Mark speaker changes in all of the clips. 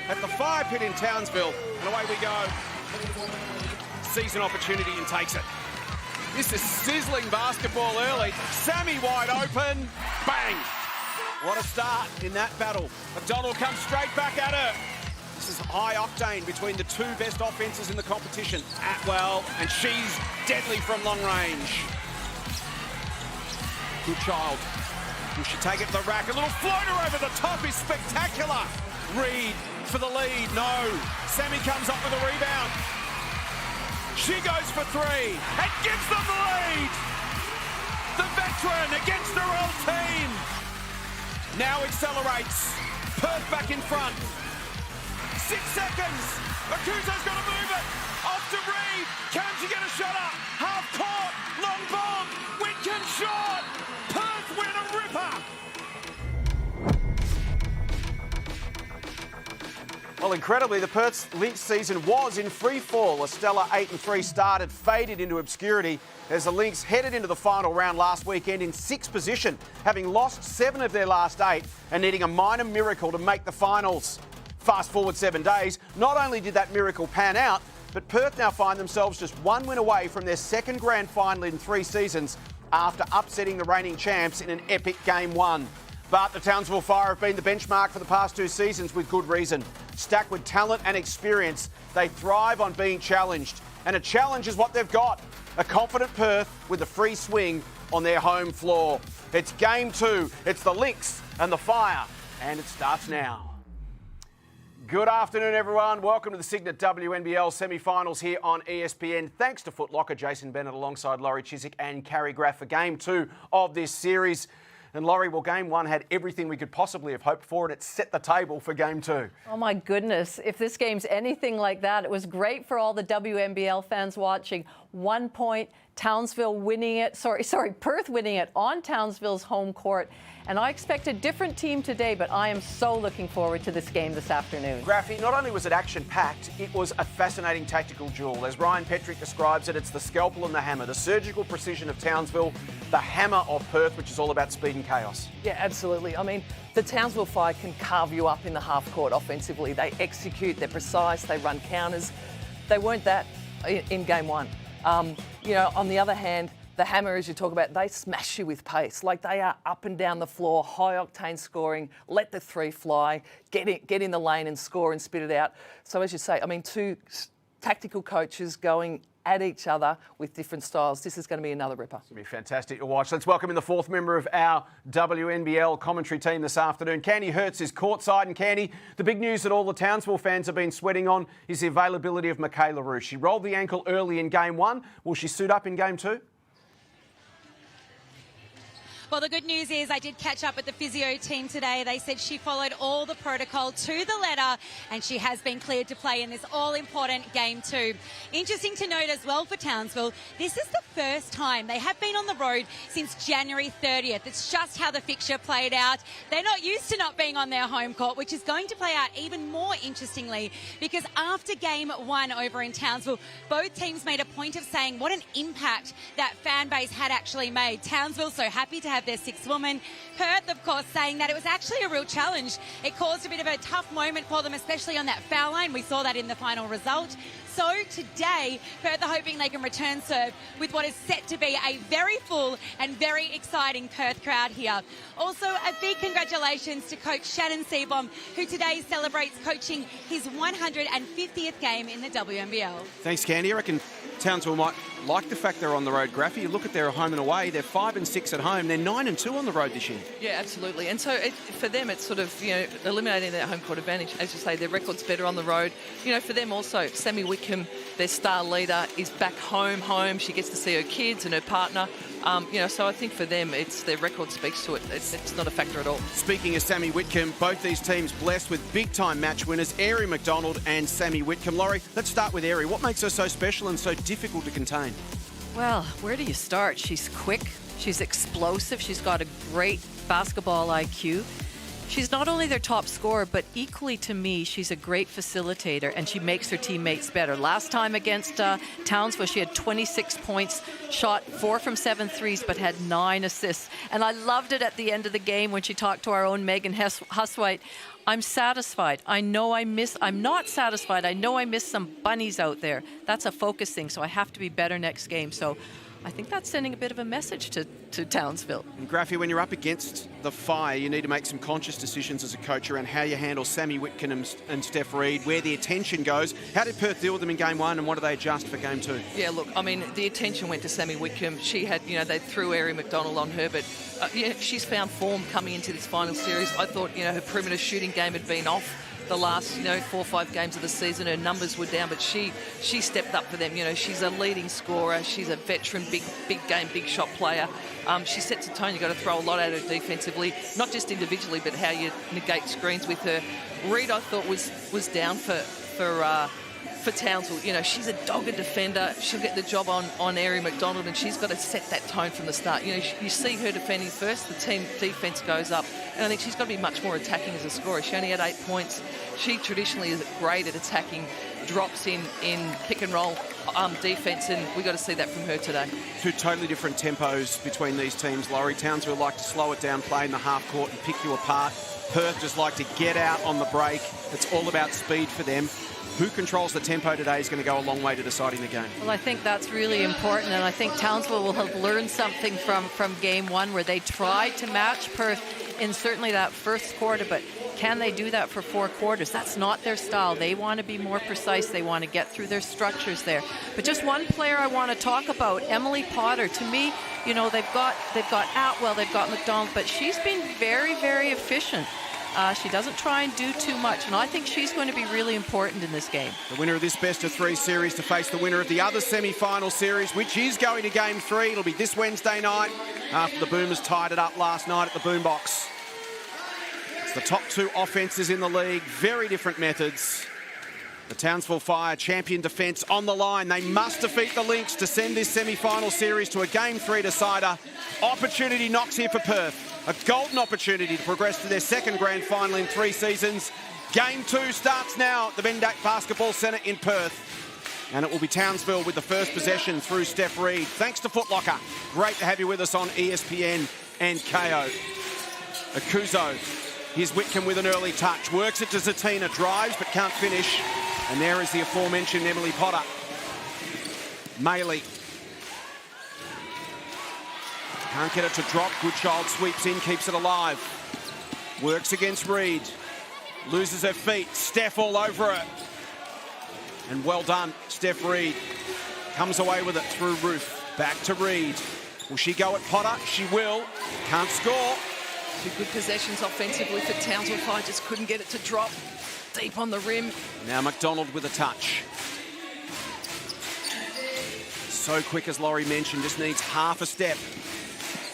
Speaker 1: at the fire pit in Townsville. And away we go. Sees an opportunity and takes it. This is sizzling basketball early. Sammy wide open. Bang! What a start in that battle. McDonald comes straight back at her. This is high octane between the two best offences in the competition. Atwell, and she's deadly from long range. Good child. Will she take it to the rack? A little floater over the top is spectacular. Reed for the lead. No. Sammy comes up with a rebound. She goes for three and gives them the lead. The veteran against her old team. Now accelerates. Perth back in front. 6 seconds. Akuzo's got to move it. Off to Reed. Can she get a shot up? Half court. Long bomb. Whitcomb shot. Perth win a ripper. Well, incredibly, the Perth Lynx season was in free fall. A stellar 8-3 start had faded into obscurity as the Lynx headed into the final round last weekend in 6th position, having lost 7 of their last 8 and needing a minor miracle to make the finals. Fast forward 7 days, not only did that miracle pan out, but Perth now find themselves just 1 win away from their second grand final in 3 seasons after upsetting the reigning champs in an epic Game 1. But the Townsville Fire have been the benchmark for the past 2 seasons with good reason. Stacked with talent and experience, they thrive on being challenged. And a challenge is what they've got. A confident Perth with a free swing on their home floor. It's Game 2. It's the Lynx and the Fire. And it starts now. Good afternoon, everyone. Welcome to the Cygnett WNBL semi-finals here on ESPN. Thanks to Foot Locker, Jason Bennett alongside Laurie Chiswick and Carrie Graff for Game 2 of this series. And Laurie, well, Game 1 had everything we could possibly have hoped for, and it set the table for Game 2. Oh, my goodness. If this game's anything like that, it was great for all the WNBL fans watching. 1 point, Townsville winning it. Perth winning it on Townsville's home court. And I expect a different team today, but I am so looking forward to this game this afternoon. Graffy, not only was it action-packed, it was a fascinating tactical duel. As Ryan Petrick describes it, it's the scalpel and the hammer, the surgical precision of Townsville, the hammer of Perth, which is all about speed and chaos. Yeah, absolutely. I mean, the Townsville Fire can carve you up in the half-court offensively. They execute, they're precise, they run counters. They weren't that in Game 1. On the other hand, the hammer, as you talk about, they smash you with pace. Like, they are up and down the floor, high-octane scoring, let the three fly, get in the lane and score and spit it out. So, as you say, I mean, 2 tactical coaches going at each other with different styles. This is going to be another ripper. It's going to be fantastic to watch. Let's welcome in the 4th member of our WNBL commentary team this afternoon. Candy Hertz is courtside. And Candy, the big news that all the Townsville fans have been sweating on is the availability of Michaela Roos. She rolled the ankle early in Game 1. Will she suit up in Game 2?
Speaker 2: Well, the good news is I did catch up with the physio team today. They said she followed all the protocol to the letter and she has been cleared to play in this all-important Game 2. Interesting to note as well for Townsville, this is the first time they have been on the road since January 30th. It's just how the fixture played out. They're not used to not being on their home court, which is going to play out even more interestingly because after Game 1 over in Townsville, both teams made a point of saying what an impact that fan base had actually made. Townsville so happy to have their 6th woman. Perth, of course, saying that it was actually a real challenge. It caused a bit of a tough moment for them, especially on that foul line. We saw that in the final result. So today, Perth are hoping they can return serve with what is set to be a very full and very exciting Perth crowd here. Also, a big congratulations to Coach Shannon Seabohm, who today celebrates coaching his 150th game in the WNBL.
Speaker 1: Thanks, Candy. I reckon Townsville might like the fact they're on the road, Graffy. You look at their home and away, they're 5-6 at home. They're 9-2 on the road this year.
Speaker 3: Yeah, absolutely. And so for them, it's sort of, eliminating their home court advantage. As you say, their record's better on the road. For them also, Sammy Whitcomb, their star leader, is back home. She gets to see her kids and her partner. So I think for them, it's their record speaks to it. It's not a factor at all.
Speaker 1: Speaking of Sammy Whitcomb, both these teams blessed with big-time match winners, Aari McDonald and Sammy Whitcomb. Laurie, let's start with Aari. What makes her so special and so difficult to contain?
Speaker 4: Well, where do you start? She's quick, she's explosive, she's got a great basketball IQ. She's not only their top scorer, but equally to me, she's a great facilitator, and she makes her teammates better. Last time against Townsville, she had 26 points, shot 4 from 7 threes, but had 9 assists. And I loved it at the end of the game when she talked to our own Megan Huswhite. I'm satisfied. I'm not satisfied. I know I missed some bunnies out there. That's a focus thing, so I have to be better next game. So I think that's sending a bit of a message to Townsville.
Speaker 1: And Graffy, when you're up against the fire, you need to make some conscious decisions as a coach around how you handle Sammy Whitcomb and Steph Reid, where the attention goes. How did Perth deal with them in game 1, and what do they adjust for game 2?
Speaker 3: Yeah, look, I mean, the attention went to Sammy Whitcomb. She had, they threw Ari McDonald on her, but she's found form coming into this final series. I thought, her perimeter shooting game had been off the last 4 or 5 games of the season. Her numbers were down, but she stepped up for them. She's a leading scorer. She's a veteran, big game, big shot player. She sets a tone. You've got to throw a lot at her defensively, not just individually, but how you negate screens with her. Reid, I thought, was down for Townsville. She's a dogged defender. She'll get the job on Ari McDonald, and she's got to set that tone from the start. You see her defending first, the team defense goes up, and I think she's got to be much more attacking as a scorer. She only had 8 points. She traditionally is great at attacking, drops in pick and roll defense, and we got to see that from her today. 2
Speaker 1: totally different tempos between these teams, Laurie. Townsville like to slow it down, play in the half court and pick you apart. Perth just like to get out on the break. It's all about speed for them. Who controls the tempo today is going to go a long way to deciding the game.
Speaker 4: Well, I think that's really important, and I think Townsville will have learned something from game 1, where they tried to match Perth in certainly that first quarter, but can they do that for 4 quarters? That's not their style. They want to be more precise. They want to get through their structures there. But just one player I want to talk about, Emily Potter. To me, they've got Atwell, they've got McDonald, but she's been very, very efficient. She doesn't try and do too much, and I think she's going to be really important in this game.
Speaker 1: The winner of this best-of-3 series to face the winner of the other semi-final series, which is going to game 3. It'll be this Wednesday night after the Boomers tied it up last night at the Boombox. It's the top 2 offences in the league, very different methods. The Townsville Fire champion defence on the line. They must defeat the Lynx to send this semi-final series to a game 3 decider. Opportunity knocks here for Perth. A golden opportunity to progress to their second grand final in 3 seasons. Game 2 starts now at the Bendat Basketball Centre in Perth. And it will be Townsville with the first possession through Steph Reid. Thanks to Foot Locker. Great to have you with us on ESPN and KO. Akuzo. Here's Whitcomb with an early touch. Works it to Zatina. Drives but can't finish. And there is the aforementioned Emily Potter. Maley. Can't get it to drop. Goodchild sweeps in, keeps it alive. Works against Reid. Loses her feet. Steph all over her. And well done, Steph Reid. Comes away with it through Roof. Back to Reid. Will she go at Potter? She will. Can't score.
Speaker 3: 2 good possessions offensively for Townsville. Fire just couldn't get it to drop. Deep on the rim.
Speaker 1: Now McDonald with a touch. So quick, as Laurie mentioned, just needs half a step.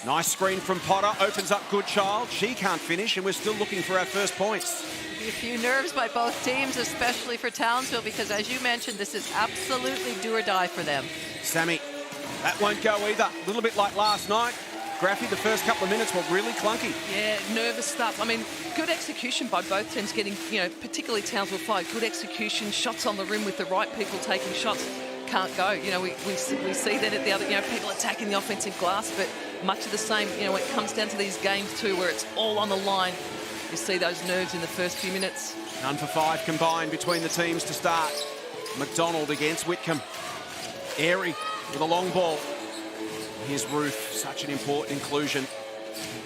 Speaker 1: Nice screen from Potter, opens up Goodchild. She can't finish, and we're still looking for our first points.
Speaker 4: A few nerves by both teams, especially for Townsville, because as you mentioned, this is absolutely do or die for them.
Speaker 1: Sammy, that won't go either. A little bit like last night. Graffy, the first couple of minutes were really clunky.
Speaker 3: Yeah, nervous stuff. I mean, good execution by both teams, getting, particularly Townsville Fire, good execution, shots on the rim with the right people taking shots. Can't go. We see that at the other, people attacking the offensive glass, but much of the same, when it comes down to these games too, where it's all on the line, you see those nerves in the first few minutes.
Speaker 1: 9 for 5 combined between the teams to start. McDonald against Whitcomb. Airy with a long ball. Here's Roof, such an important inclusion.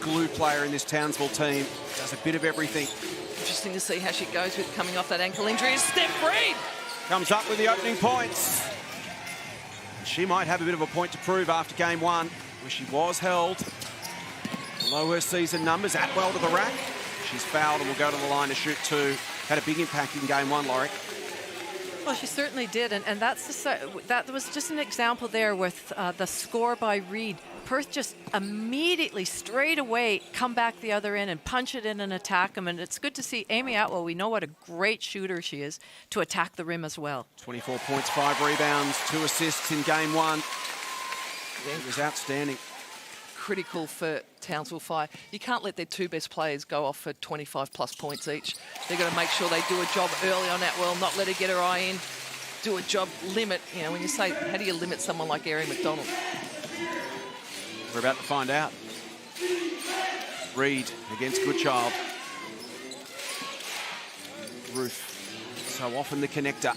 Speaker 1: Glue player in this Townsville team. Does a bit of everything.
Speaker 3: Interesting to see how she goes with coming off that ankle injury. Steph Reid
Speaker 1: comes up with the opening points. She might have a bit of a point to prove after game 1, where she was held below her season numbers. Atwell to the rack. She's fouled and will go to the line to shoot 2. Had a big impact in game 1, Laurie.
Speaker 4: Well, she certainly did, and that was just an example there with the score by Reid. Perth just immediately, straight away, come back the other end and punch it in and attack them. And it's good to see Amy Atwell. We know what a great shooter she is, to attack the rim as well.
Speaker 1: 24 points, 5 rebounds, 2 assists in game 1. Yeah, it was outstanding.
Speaker 3: critical for Townsville Fire. You can't let their two best players go off for 25+ points each. They've got to make sure they do a job early on Atwell, not let her get her eye in, do a job, limit. You know, when you say, how do you limit someone like Erin McDonald?
Speaker 1: We're about to find out. Reed against Goodchild. Roof, so often the connector.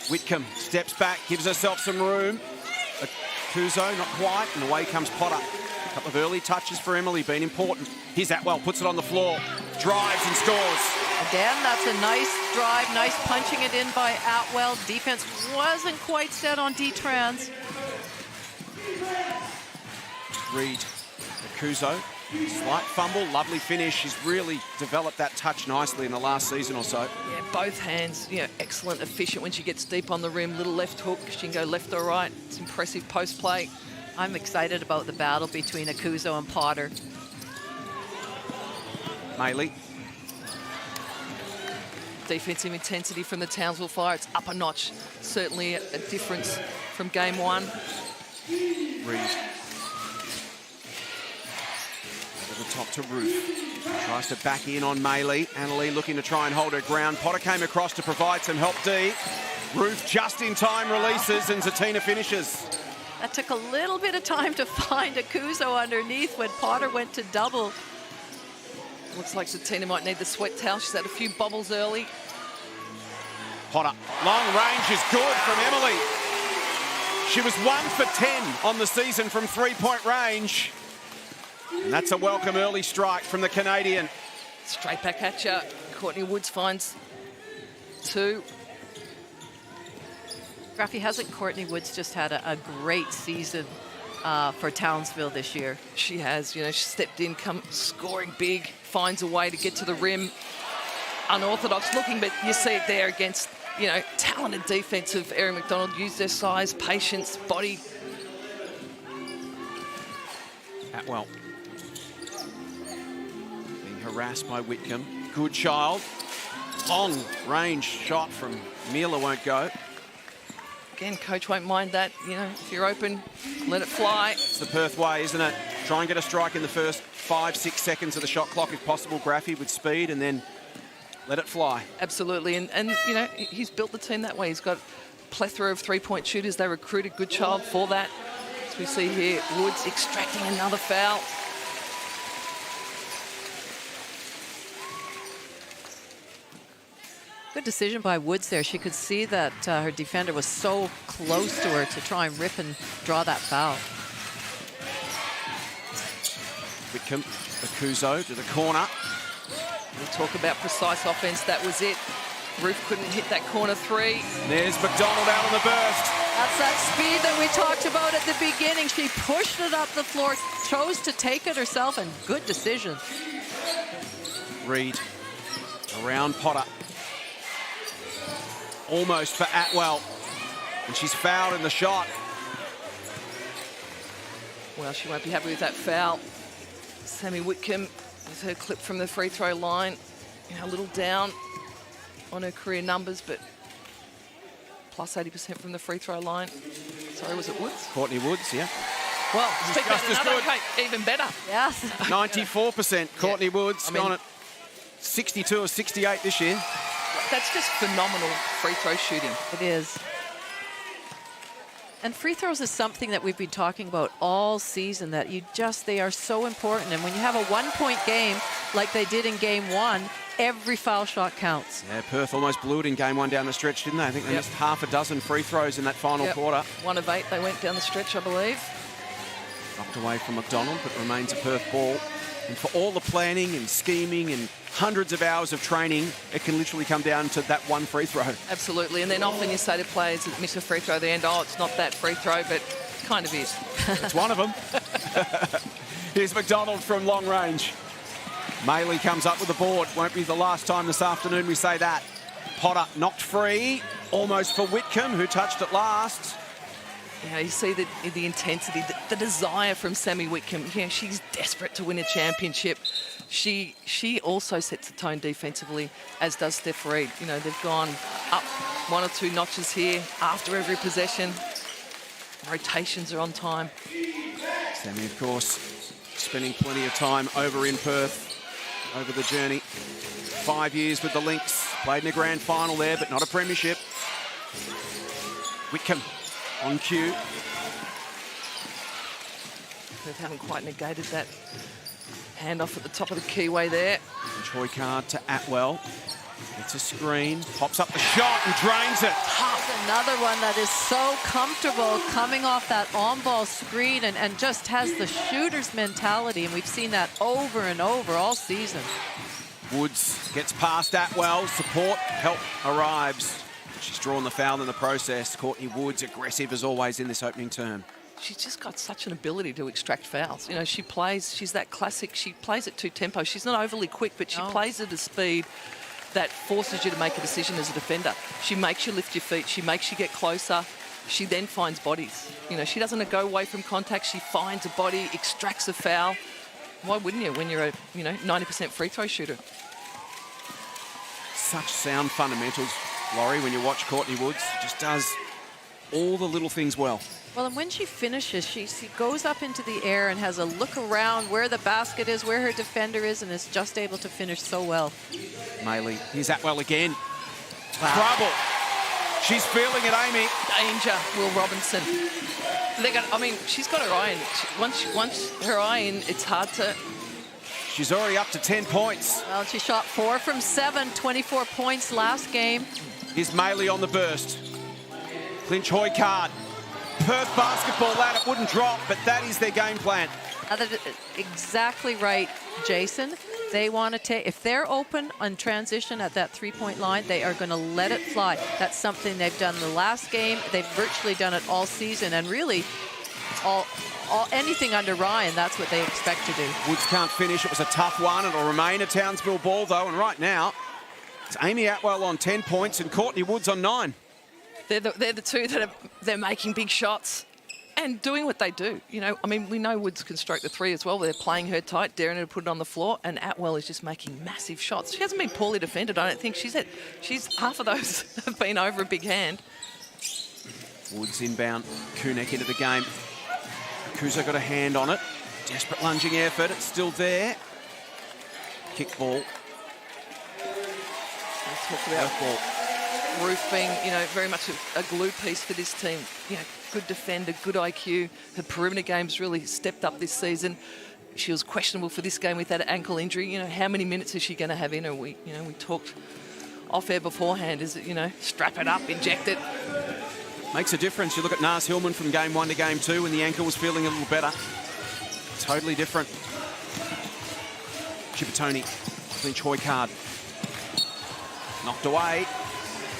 Speaker 1: Whitcomb steps back, gives herself some room. Kuzo, not quite, and away comes Potter. A couple of early touches for Emily, been important. Here's Atwell, puts it on the floor, drives and scores.
Speaker 4: Again, that's a nice drive, nice punching it in by Atwell. Defense wasn't quite set on D-Trans.
Speaker 1: Reed, Kuzo, slight fumble, lovely finish. She's really developed that touch nicely in the last season or so.
Speaker 3: Yeah, both hands, you know, excellent, efficient when she gets deep on the rim. Little left hook, she can go left or right. It's impressive post play.
Speaker 4: I'm excited about the battle between Akuzo and Potter.
Speaker 1: Maley.
Speaker 3: Defensive intensity from the Townsville Fire, it's up a notch. Certainly a difference from game one.
Speaker 1: Reed. Over the top to Roof. Tries to back in on Maley. Annalee looking to try and hold her ground. Potter came across to provide some help D. Roof just in time releases and Zatina finishes.
Speaker 4: That took a little bit of time to find Akuzo underneath when Potter went to double.
Speaker 3: Looks like Zatina might need the sweat towel. She's had a few bobbles early.
Speaker 1: Potter, long range is good from Emily. She was 1 for 10 on the season from three-point range. And that's a welcome early strike from the Canadian.
Speaker 3: Straight back at you. Courtney Woods finds 2.
Speaker 4: Graffy, hasn't Courtney Woods just had a great season for Townsville this year?
Speaker 3: She has, you know, she stepped in, scoring big, finds a way to get to the rim. Unorthodox looking, but you see it there against, you know, talented defense of Erin McDonald. Used their size, patience, body.
Speaker 1: Atwell. Being harassed by Whitcomb. Goodchild. Long range shot from Mila won't go.
Speaker 3: Again, coach won't mind that. You know, if you're open, let it fly.
Speaker 1: It's the Perth way, isn't it? Try and get a strike in the first 5-6 seconds of the shot clock if possible. Graffy with speed and then let it fly.
Speaker 3: Absolutely. And you know, he's built the team that way. He's got a plethora of three-point shooters. They recruited Goodchild for that. As we see here, Woods extracting another foul.
Speaker 4: Good decision by Woods there. She could see that her defender was so close to her to try and rip and draw that foul.
Speaker 1: Whitcomb, Akuzo to the corner.
Speaker 3: We talk about precise offense. That was it. Roof couldn't hit that corner 3.
Speaker 1: There's McDonald out on the burst.
Speaker 4: That's that speed that we talked about at the beginning. She pushed it up the floor, chose to take it herself, and good decision.
Speaker 1: Reed around Potter. Almost for Atwell. And she's fouled in the shot.
Speaker 3: Well, she won't be happy with that foul. Sammy Whitcomb with her clip from the free throw line. You know, a little down on her career numbers, but plus 80% from the free throw line. Sorry, was it Woods?
Speaker 1: Courtney Woods, yeah.
Speaker 3: Well, speak
Speaker 1: just as good.
Speaker 3: Even better.
Speaker 4: Yes.
Speaker 1: 94%. Courtney Woods,
Speaker 3: I mean,
Speaker 1: gone at 62 or 68 this year.
Speaker 3: That's just phenomenal free throw shooting.
Speaker 4: It is. And free throws is something that we've been talking about all season, that they are so important. And when you have a one-point game like they did in game 1, every foul shot counts.
Speaker 1: Yeah, Perth almost blew it in game 1 down the stretch, didn't they? I think they missed half a dozen free throws in that final quarter.
Speaker 3: 1 of 8 they went down the stretch, I believe.
Speaker 1: Knocked away from McDonald, but remains a Perth ball. And for all the planning and scheming and hundreds of hours of training, it can literally come down to that one free throw.
Speaker 3: Absolutely, and then often you say to players that miss a free throw at the end, oh, it's not that free throw, but it kind of is.
Speaker 1: It's one of them. Here's McDonald from long range. Maley comes up with the board. Won't be the last time this afternoon we say that. Potter knocked free, almost for Whitcomb, who touched it last.
Speaker 3: You know, you see the intensity, the desire from Sammy Whitcomb. You know, she's desperate to win a championship. She also sets the tone defensively, as does Steph Reed. You know, they've gone up 1 or 2 notches here after every possession. Rotations are on time.
Speaker 1: Sammy, of course, spending plenty of time over in Perth over the journey. 5 years with the Lynx. Played in a grand final there, but not a premiership. Whitcomb on cue.
Speaker 3: They haven't quite negated that handoff at the top of the keyway there.
Speaker 1: Troy Card to Atwell. Gets a screen, pops up the shot and drains it.
Speaker 4: Another one that is so comfortable coming off that on-ball screen and just has the shooter's mentality. And we've seen that over and over all season.
Speaker 1: Woods gets past Atwell. Support, help arrives. She's drawn the foul in the process. Courtney Woods, aggressive as always in this opening term.
Speaker 3: She's just got such an ability to extract fouls. You know, she's that classic, she plays at 2 tempos. She's not overly quick, but she plays at a speed that forces you to make a decision as a defender. She makes you lift your feet. She makes you get closer. She then finds bodies. You know, she doesn't go away from contact. She finds a body, extracts a foul. Why wouldn't you when you're a 90% free throw shooter?
Speaker 1: Such sound fundamentals, Laurie, when you watch Courtney Woods. Just does all the little things well.
Speaker 4: Well, and when she finishes, she goes up into the air and has a look around where the basket is, where her defender is, and is just able to finish so well.
Speaker 1: Maley, here's Atwell again. Trouble. She's feeling it, Amy.
Speaker 3: Danger, Will Robinson. She's got her eye in. Once her eye in, it's hard to...
Speaker 1: She's already up to 10 points.
Speaker 4: Well, she shot 4 from 7, 24 points last game.
Speaker 1: Here's Maley on the burst. Clinch Hoycard. Perth basketball, that it wouldn't drop, but that is their game plan.
Speaker 4: Exactly right, Jason. They want to take, if they're open on transition at that 3-point line, they are going to let it fly. That's something they've done the last game. They've virtually done it all season, and really, anything under Ryan, that's what they expect to do.
Speaker 1: Woods can't finish. It was a tough one. It'll remain a Townsville ball, though, and right now, it's Amy Atwell on 10 points and Courtney Woods on 9.
Speaker 3: They're the two that they're making big shots and doing what they do. You know, I mean, we know Woods can stroke the 3 as well. They're playing her tight, daring her to put it on the floor, and Atwell is just making massive shots. She hasn't been poorly defended, I don't think. She's half of those have been over a big hand.
Speaker 1: Woods inbound, Kunek into the game. Kuzo got a hand on it. Desperate lunging effort, it's still there. Kick ball.
Speaker 3: Let's talk about ball. Ruth being, very much a glue piece for this team. Good defender, good IQ. Her perimeter game's really stepped up this season. She was questionable for this game with that ankle injury. How many minutes is she going to have in her? We talked off air beforehand. Is it, strap it up, inject it.
Speaker 1: Makes a difference. You look at Nars Hillman from game 1 to game 2 when the ankle was feeling a little better. Totally different. Chippertoni, Clinch Hoycard. Knocked away.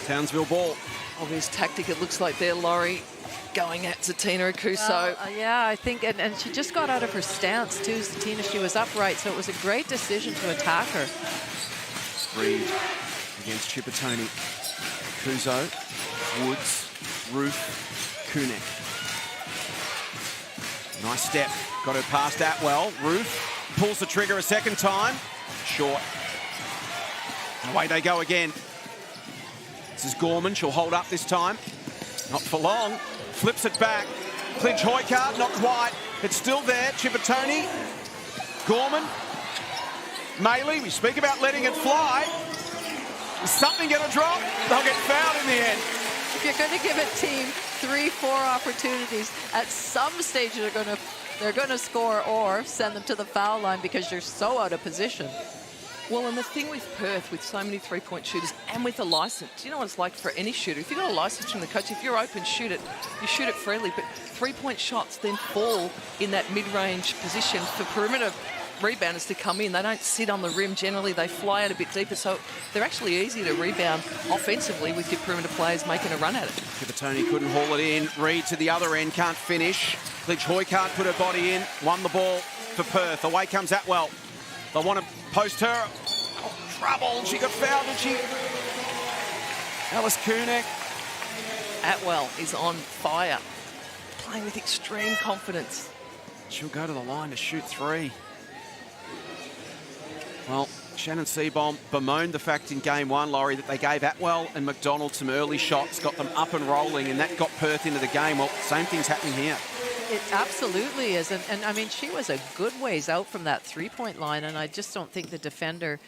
Speaker 1: Townsville ball.
Speaker 3: Obvious tactic, it looks like there, Laurie, going at Zatina Akuso.
Speaker 4: Yeah, I think, and she just got out of her stance too, Zatina. She was upright, so it was a great decision to attack her.
Speaker 1: Reed against Chippertoni. Kuzo, Woods, Ruth, Kunek. Nice step. Got her past Atwell. Ruth pulls the trigger a second time. Short. And away they go again. This is Gorman. She'll hold up this time. Not for long. Flips it back. Clinch Hoycard, not quite. It's still there. Chippertoni. Gorman. Maley. We speak about letting it fly. Is something going to drop? They'll get fouled in the end.
Speaker 4: If you're going to give a team 3-4 opportunities, at some stage they're going to score or send them to the foul line because you're so out of position.
Speaker 3: Well, and the thing with Perth, with so many 3-point shooters and with a license, you know what it's like for any shooter. If you've got a license from the coach, if you're open, shoot it. You shoot it freely, but 3-point shots then fall in that mid-range position for perimeter rebounders to come in. They don't sit on the rim generally. They fly out a bit deeper, so they're actually easy to rebound offensively with your perimeter players making a run at it.
Speaker 1: Chippertoni couldn't haul it in. Reed to the other end, can't finish. Clinch Hoy can't put her body in. Won the ball for Perth. Away comes Atwell. They want to post her. Oh, trouble. She got fouled, and she... Alice Kunek.
Speaker 3: Atwell is on fire, playing with extreme confidence.
Speaker 1: She'll go to the line to shoot 3. Well, Shannon Seabohm bemoaned the fact in game 1, Laurie, that they gave Atwell and McDonald some early shots, got them up and rolling, and that got Perth into the game. Well, same thing's happening here.
Speaker 4: It absolutely is. And I mean, she was a good ways out from that three-point line, and I just don't think the defender,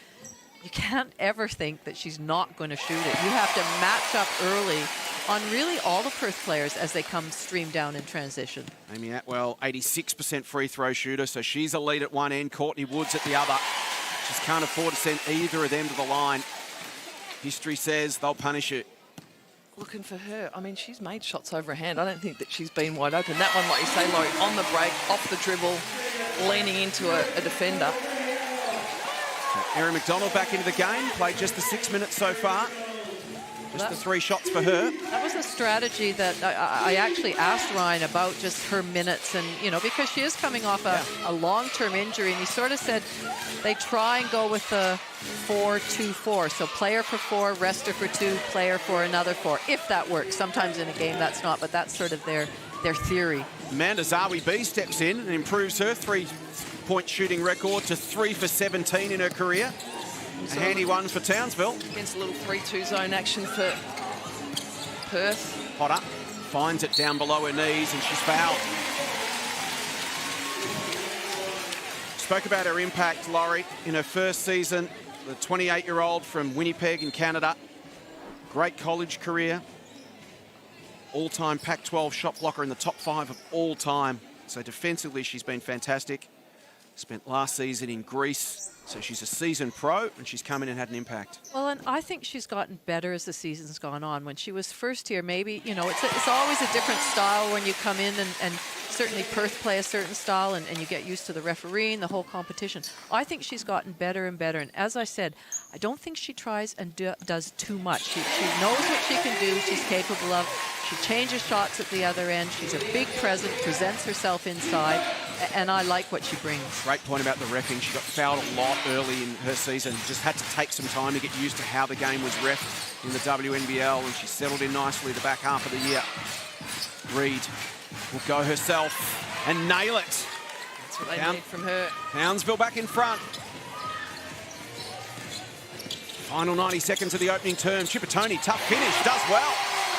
Speaker 4: you can't ever think that she's not going to shoot it. You have to match up early on really all the Perth players as they come stream down in transition.
Speaker 1: Amy Atwell, 86% free throw shooter, so she's a lead at one end, Courtney Woods at the other. Just can't afford to send either of them to the line. History says they'll punish it.
Speaker 3: Looking for her. I mean, she's made shots over her hand. I don't think that she's been wide open. That one, like you say, Laurie, on the break, off the dribble, leaning into a defender.
Speaker 1: So Erin McDonald back into the game, played just the 6 minutes so far. Just the 3 shots for her.
Speaker 4: That was a strategy that I actually asked Ryan about, just her minutes, and you know, because she is coming off a long-term injury, and he sort of said they try and go with the 4-2-4, so player for 4, rester for 2, player for another 4, if that works. Sometimes in a game that's not, but that's sort of their theory.
Speaker 1: Amanda Zawi-B steps in and improves her 3-point shooting record to 3 for 17 in her career. A handy one for Townsville.
Speaker 3: Against a little 3-2 zone action for Perth.
Speaker 1: Potter finds it down below her knees and she's fouled. Spoke about her impact, Laurie, in her first season. The 28-year-old from Winnipeg in Canada. Great college career. All-time Pac-12 shot blocker in the top 5 of all time. So defensively, she's been fantastic. Spent last season in Greece. So she's a seasoned pro, and she's come in and had an impact.
Speaker 4: Well, and I think she's gotten better as the season's gone on. When she was first here, maybe, you know, it's always a different style when you come in, and certainly Perth play a certain style, and you get used to the refereeing, the whole competition. I think she's gotten better and better, and as I said, I don't think she tries and does too much. She knows what she can do, she's capable of. She changes shots at the other end. She's a big presence, presents herself inside, and I like what she brings.
Speaker 1: Great point about the reffing. She got fouled a lot early in her season. Just had to take some time to get used to how the game was reffed in the WNBL, and she settled in nicely the back half of the year. Reed will go herself and nail it.
Speaker 3: That's what they need from her.
Speaker 1: Townsville back in front. Final 90 seconds of the opening term. Chipotoni, tough finish, does well.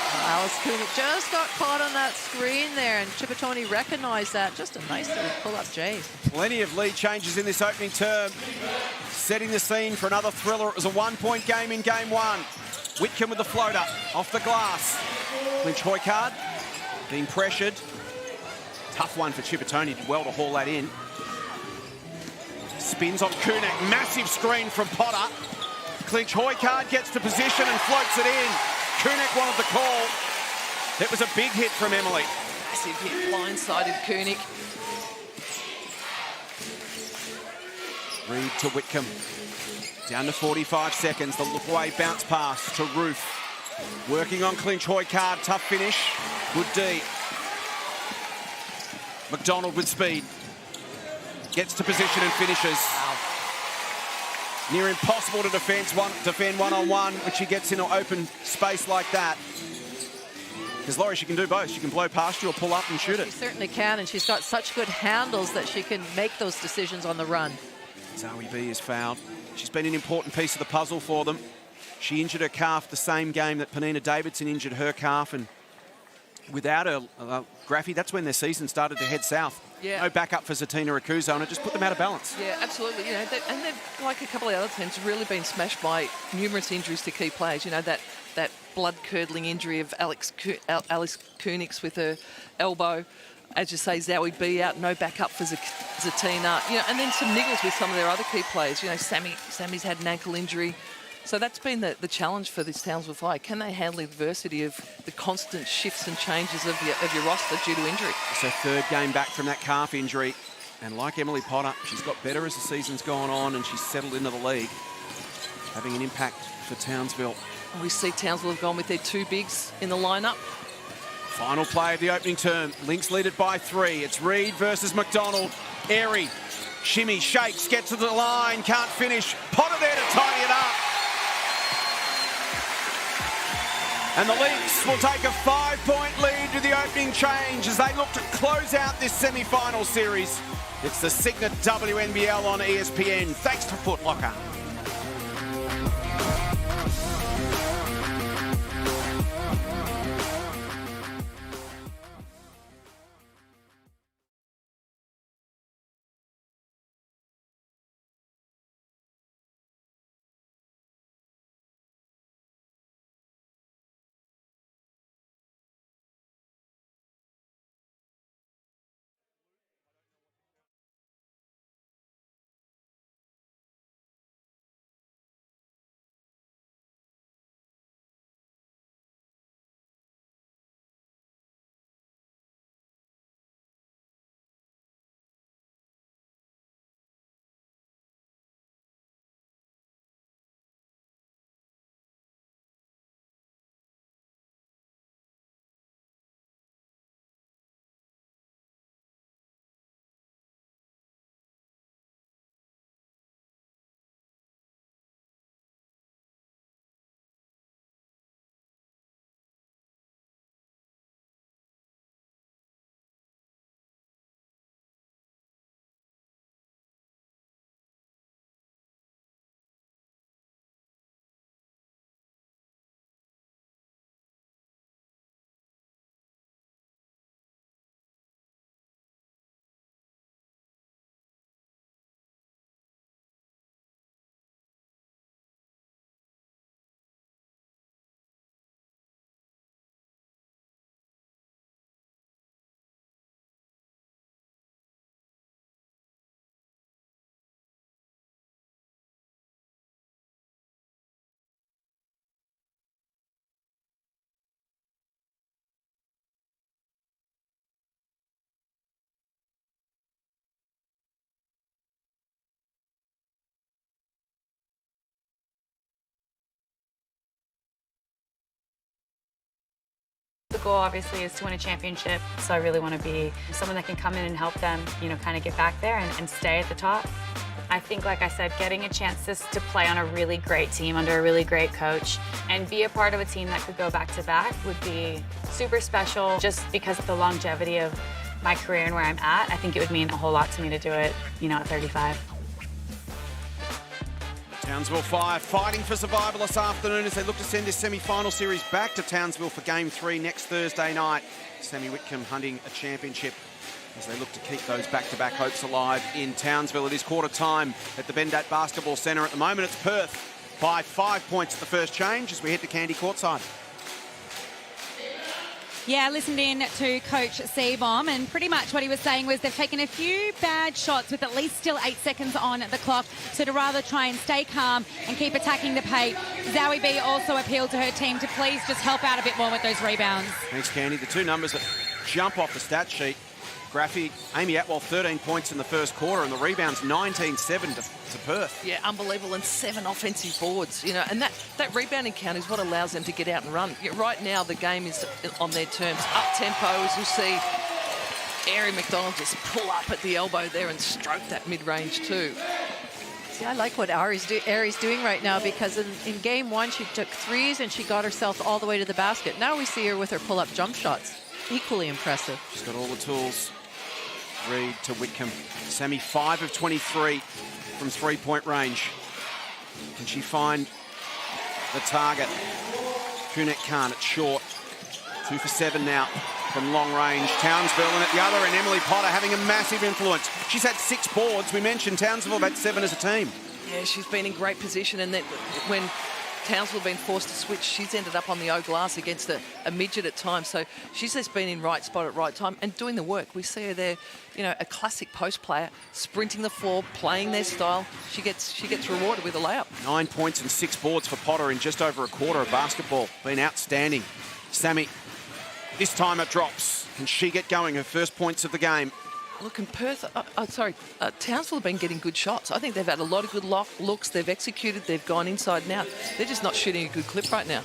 Speaker 4: Alice Kunick just got caught on that screen there, and Chipotoni recognized that. Just a nice little pull-up J.
Speaker 1: Plenty of lead changes in this opening term. Setting the scene for another thriller. It was a 1-point game in game 1. Whitcomb with the floater off the glass. Lynch Hoycard being pressured. Tough one for Chipotoni. Did well to haul that in. Spins on Kunick. Massive screen from Potter. Clinch Hoycard gets to position and floats it in. Kunick wanted the call. It was a big hit from Emily.
Speaker 3: Massive hit, blindsided Kunick.
Speaker 1: Reed to Whitcomb. Down to 45 seconds. The look-away bounce pass to Roof. Working on Clinch Hoycard. Tough finish. Good D. McDonald with speed. Gets to position and finishes. Near impossible to defend one-on-one, which she gets in an open space like that. Because Laurie, she can do both. She can blow past you or pull up and shoot it.
Speaker 4: She certainly can, and she's got such good handles that she can make those decisions on the run.
Speaker 1: Zawi-B is fouled. She's been an important piece of the puzzle for them. She injured her calf the same game that Penina Davidson injured her calf, and without her Graffy, that's when their season started to head south.
Speaker 3: Yeah.
Speaker 1: No backup for Zatina Rakuzo, and it just put them out of balance.
Speaker 3: Yeah, absolutely. You know, and they've, like a couple of other teams, really been smashed by numerous injuries to key players. You know, that blood-curdling injury of Alice Kunick's with her elbow. As you say, Zawi-B out, no backup for Zatina. You know, and then some niggles with some of their other key players. You know, Sammy's had an ankle injury. So that's been the challenge for this Townsville Fly. Can they handle the adversity of the constant shifts and changes of your roster due to injury?
Speaker 1: It's her third game back from that calf injury. And like Emily Potter, she's got better as the season's gone on, and she's settled into the league, having an impact for Townsville.
Speaker 3: We see Townsville have gone with their 2 bigs in the lineup.
Speaker 1: Final play of the opening term. Lynx lead it by 3. It's Reed versus McDonald. Airy, shimmy, shakes, gets to the line, can't finish. Potter there to tidy it up. And the Lynx will take a 5-point lead to the opening change as they look to close out this semi-final series. It's the Cygnett WNBL on ESPN. Thanks to Foot Locker.
Speaker 5: The goal obviously is to win a championship, so I really want to be someone that can come in and help them, you know, kind of get back there and stay at the top. I think, like I said, getting a chance to play on a really great team under a really great coach and be a part of a team that could go back-to-back would be super special just because of the longevity of my career and where I'm at. I think it would mean a whole lot to me to do it, you know, at 35.
Speaker 1: Townsville 5 fighting for survival this afternoon as they look to send this semi-final series back to Townsville for Game 3 next Thursday night. Sammy Whitcomb hunting a championship as they look to keep those back-to-back hopes alive in Townsville. It is quarter time at the Bendat Basketball Centre. At the moment, it's Perth by 5 points at the first change as we head to Candy courtside.
Speaker 2: Yeah, I listened in to Coach Seabom, and pretty much what he was saying was they've taken a few bad shots with at least still 8 seconds on the clock, so to rather try and stay calm and keep attacking the paint. Zoe B also appealed to her team to please just help out a bit more with those rebounds.
Speaker 1: Thanks, Candy. The two numbers that jump off the stat sheet. Graphy, Amy Atwell, 13 points in the first quarter, and the rebounds 19-7 to Perth.
Speaker 3: Yeah, unbelievable, and 7 offensive boards, you know, and that rebounding count is what allows them to get out and run. Right now, the game is on their terms. Up-tempo, as you see, Ari McDonald just pull up at the elbow there and stroke that mid-range too.
Speaker 4: See, I like what Ari's doing right now because in game 1, she took threes and she got herself all the way to the basket. Now we see her with her pull-up jump shots. Equally impressive.
Speaker 1: She's got all the tools. Reed to Whitcomb. Sammy 5 of 23 from three-point range. Can she find the target? Kunek can't. It's short. 2 for 7 now from long range. Townsville, and at the other end, Emily Potter having a massive influence. She's had 6 boards. We mentioned Townsville had 7 as a team.
Speaker 3: Yeah, she's been in great position, and then when Townsville been forced to switch, she's ended up on the O glass against a midget at times. So she's just been in right spot at right time and doing the work. We see her there, you know, a classic post player, sprinting the floor, playing their style. She gets rewarded with a layup. 9
Speaker 1: points and 6 boards for Potter in just over a quarter of basketball. Been outstanding. Sammy, this time it drops. Can she get going? Her first points of the game.
Speaker 3: Look, in Perth, Townsville have been getting good shots. I think they've had a lot of good looks. They've executed. They've gone inside and out. They're just not shooting a good clip right now.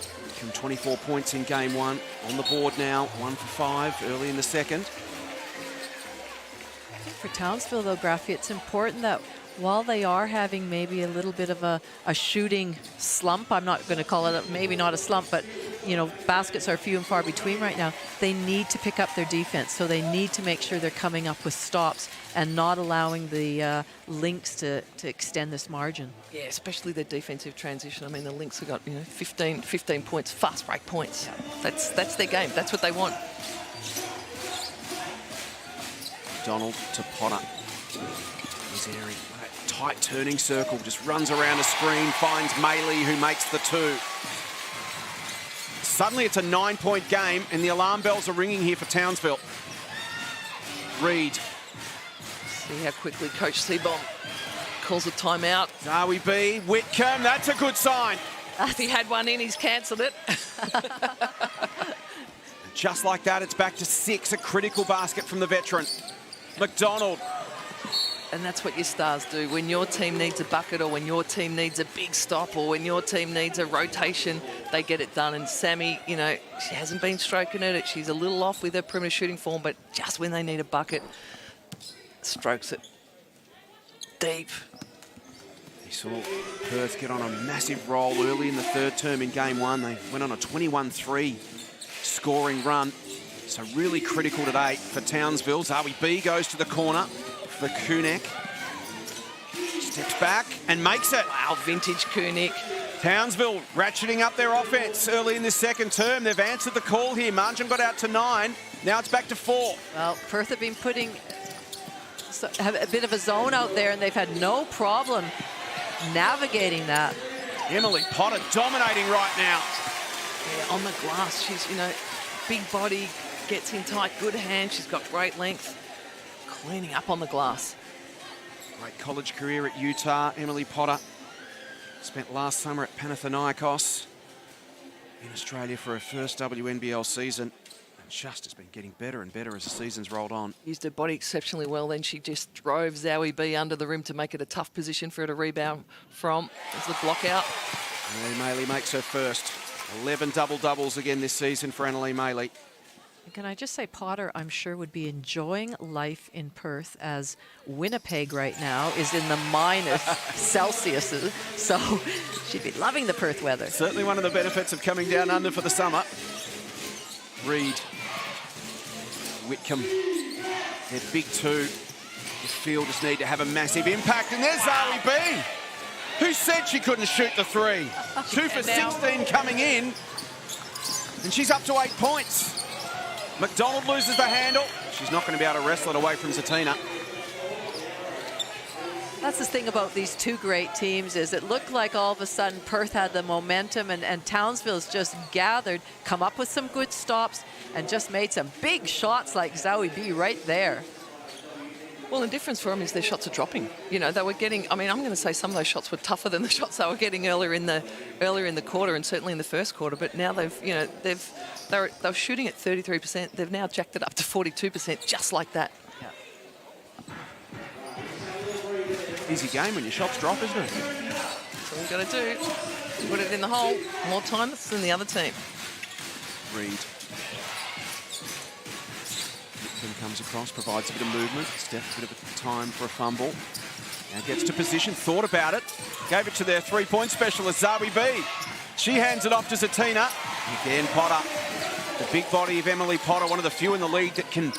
Speaker 1: 24 points in game 1. On the board now, 1 for 5 early in the second.
Speaker 4: I think for Townsville, though, Graphy, it's important that while they are having maybe a little bit of a shooting slump, I'm not going to call it maybe not a slump, but you know, baskets are few and far between right now. They need to pick up their defense, so they need to make sure they're coming up with stops and not allowing the Lynx to extend this margin.
Speaker 3: Yeah, especially their defensive transition. I mean, the Lynx have got, you know, 15 points, fast break points. Yeah. That's their game. That's what they want.
Speaker 1: Donald to Potter. Here's Airy. Tight turning circle, just runs around a screen, finds Maylee, who makes the 2. Suddenly it's a 9-point game and the alarm bells are ringing here for Townsville. Reed.
Speaker 3: See how quickly Coach Seabom calls a timeout.
Speaker 1: Zoe B, Whitcomb, that's a good sign.
Speaker 3: If he had one in, he's cancelled it.
Speaker 1: Just like that, it's back to 6, a critical basket from the veteran. McDonald.
Speaker 3: And that's what your stars do. When your team needs a bucket or when your team needs a big stop or when your team needs a rotation, they get it done. And Sammy, you know, she hasn't been stroking it. She's a little off with her perimeter shooting form, but just when they need a bucket, strokes it deep.
Speaker 1: We saw Perth get on a massive roll early in the third term in game 1. They went on a 21-3 scoring run. So really critical today for Townsville. Zoe B goes to the corner for Kunek. Steps back and makes it.
Speaker 3: Wow, vintage Kunek.
Speaker 1: Townsville ratcheting up their offense early in the second term. They've answered the call here. Margin got out to 9. Now it's back to 4.
Speaker 4: Well, Perth have been putting a bit of a zone out there, and they've had no problem navigating that.
Speaker 1: Emily Potter dominating right now.
Speaker 3: Yeah, on the glass, she's, you know, big body, gets in tight, good hand. She's got great length. Cleaning up on the glass.
Speaker 1: Great college career at Utah. Emily Potter spent last summer at Panathinaikos in Australia for her first WNBL season. And just has been getting better and better as the season's rolled on.
Speaker 3: Used her body exceptionally well. Then she just drove Zoe B under the rim to make it a tough position for her to rebound from. There's the block out.
Speaker 1: Annalie Maley makes her first. 11 double-doubles again this season for Annalie Maley.
Speaker 4: Can I just say, Potter, I'm sure, would be enjoying life in Perth, as Winnipeg right now is in the minus Celsius. So she'd be loving the Perth weather.
Speaker 1: Certainly one of the benefits of coming down under for the summer. Reed, Whitcomb, they're big two. The fielders need to have a massive impact. And there's Zoe B. Who said she couldn't shoot the three? 2 for 16 coming in. And she's up to 8 points. McDonald loses the handle. She's not going to be able to wrestle it away from Zatina.
Speaker 4: That's the thing about these two great teams, is it looked like all of a sudden Perth had the momentum, and Townsville's just gathered, come up with some good stops, and just made some big shots like Zoe B right there.
Speaker 3: Well, the difference for them is their shots are dropping. You know, they were getting, I mean, I'm going to say some of those shots were tougher than the shots they were getting earlier in the quarter, and certainly in the first quarter. But now they were shooting at 33%. They've now jacked it up to 42%, just like that.
Speaker 4: Yeah.
Speaker 1: Easy game when your shots drop, isn't it?
Speaker 3: That's all you've got to do. Put it in the hole more times than the other team.
Speaker 1: Reed. Comes across, provides a bit of movement. Steph, a bit of a time for a fumble. Now gets to position, thought about it. Gave it to their three-point specialist, Zoe B. She hands it off to Zatina. Again, Potter. The big body of Emily Potter, one of the few in the league that can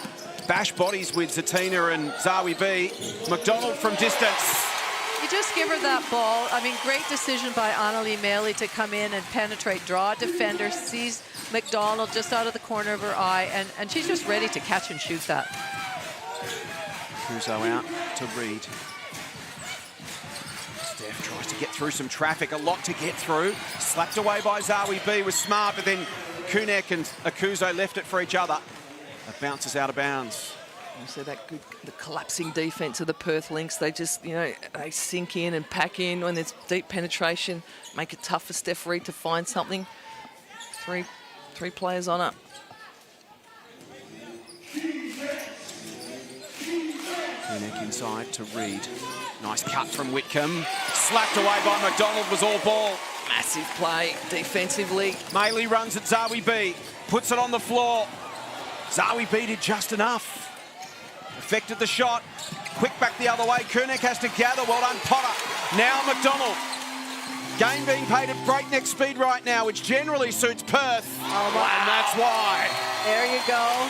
Speaker 1: bash bodies with Zatina and Zoe B. McDonald from distance.
Speaker 4: You just give her that ball. I mean, great decision by Annalie Meili to come in and penetrate, draw a defender, sees McDonald just out of the corner of her eye, and she's just ready to catch and shoot that.
Speaker 1: Kuzo out to Reed. Steph tries to get through some traffic, a lot to get through. Slapped away by Zoe B was smart, but then Kunek and Akuzo left it for each other. It bounces out of bounds.
Speaker 3: You see that good, the collapsing defense of the Perth Lynx. They just, you know, they sink in and pack in when there's deep penetration, make it tough for Steph Reed to find something. Three players on it.
Speaker 1: Kunek inside to Reed. Nice cut from Whitcomb. Slapped away by McDonald, was all ball.
Speaker 3: Massive play defensively.
Speaker 1: Meili runs at Zoe B. Puts it on the floor. Zoe B did just enough. Affected the shot. Quick back the other way. Kunek has to gather. Well done, Potter. Now McDonald. Game being played at breakneck speed right now, which generally suits Perth.
Speaker 4: Oh, wow.
Speaker 1: And that's why.
Speaker 4: There you go.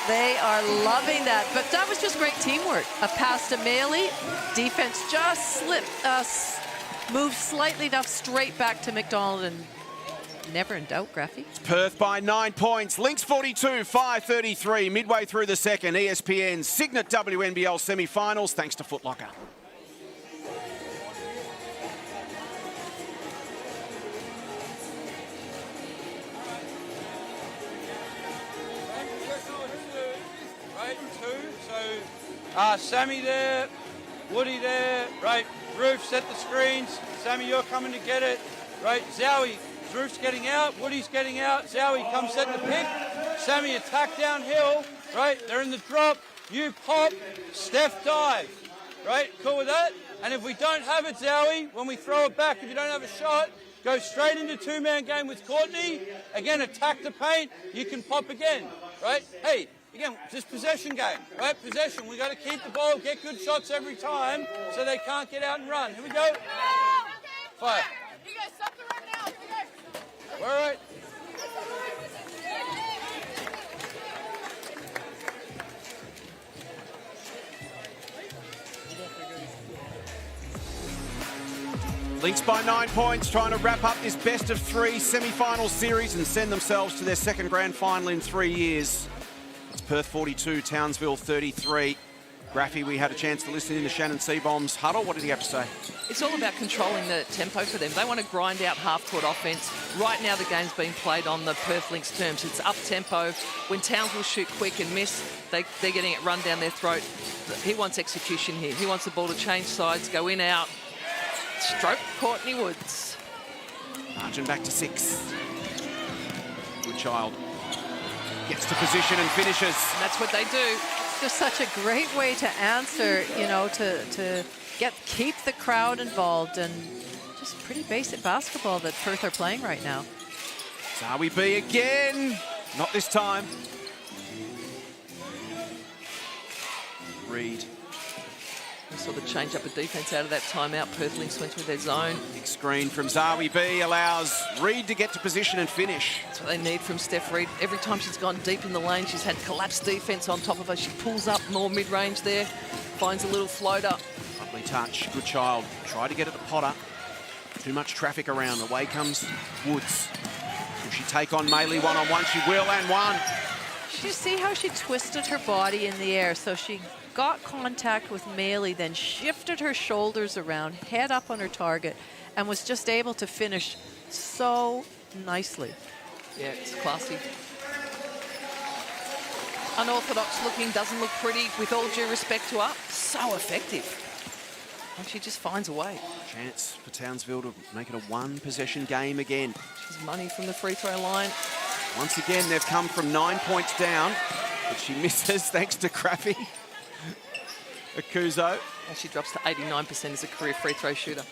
Speaker 4: They are loving that. But that was just great teamwork. A pass to Meili. Defense just slipped, moved slightly enough straight back to McDonald, and never in doubt, Graffy.
Speaker 1: Perth by 9 points. Lynx 42, 5:33. Midway through the second, ESPN's Cygnett WNBL semi-finals, thanks to Foot Locker.
Speaker 6: Right, two. So, Sammy there, Woody there. Right, Roof, set the screens. Sammy, you're coming to get it. Right, Zowie. Roof's getting out, Woody's getting out, Zowie comes set the pick, Sammy attack downhill, right, they're in the drop, you pop, Steph dive, right, cool with that? And if we don't have it, Zowie, when we throw it back, if you don't have a shot, go straight into two-man game with Courtney, again, attack the paint, you can pop again, right? Hey, again, just possession game, right, possession, we got to keep the ball, get good shots every time, so they can't get out and run. Here we go. Fire.
Speaker 7: You guys stop the run now.
Speaker 6: All right.
Speaker 1: Lynx by 9 points, trying to wrap up this best of three semi-final series and send themselves to their second grand final in 3 years. It's Perth 42, Townsville 33. Graffy, we had a chance to listen in to Shannon Seabomb's huddle. What did he have to say?
Speaker 3: It's all about controlling the tempo for them. They want to grind out half-court offense. Right now, the game's being played on the Perth Lynx terms. It's up-tempo. When Townsville shoot quick and miss, they're getting it run down their throat. He wants execution here. He wants the ball to change sides, go in, out. Stroke Courtney Woods.
Speaker 1: Margin back to 6. Good child. Gets to position and finishes.
Speaker 3: And that's what they do.
Speaker 4: Just such a great way to answer, you know, to keep the crowd involved, and just pretty basic basketball that Perth are playing right now.
Speaker 1: Zawi B again. Not this time. Reed.
Speaker 3: We saw the change up of defence out of that timeout. Perth Lynx went through their zone.
Speaker 1: Big screen from Zawi B allows Reed to get to position and finish.
Speaker 3: That's what they need from Steph Reed. Every time she's gone deep in the lane, she's had collapsed defence on top of her. She pulls up more mid-range there, finds a little floater.
Speaker 1: Lovely touch, good child. Try to get at the Potter. Too much traffic around. Away comes Woods. Will she take on Maylee one-on-one? She will, and one.
Speaker 4: Did you see how she twisted her body in the air? So she got contact with Maylee, then shifted her shoulders around, head up on her target, and was just able to finish so nicely.
Speaker 3: Yeah, it's classy. Unorthodox looking, doesn't look pretty, with all due respect to her. So effective. And she just finds a way.
Speaker 1: Chance for Townsville to make it a one-possession game again.
Speaker 3: She's money from the free throw line.
Speaker 1: Once again, they've come from 9 points down, but she misses thanks to Crappy. Akuzo.
Speaker 3: And she drops to 89% as a career free throw shooter.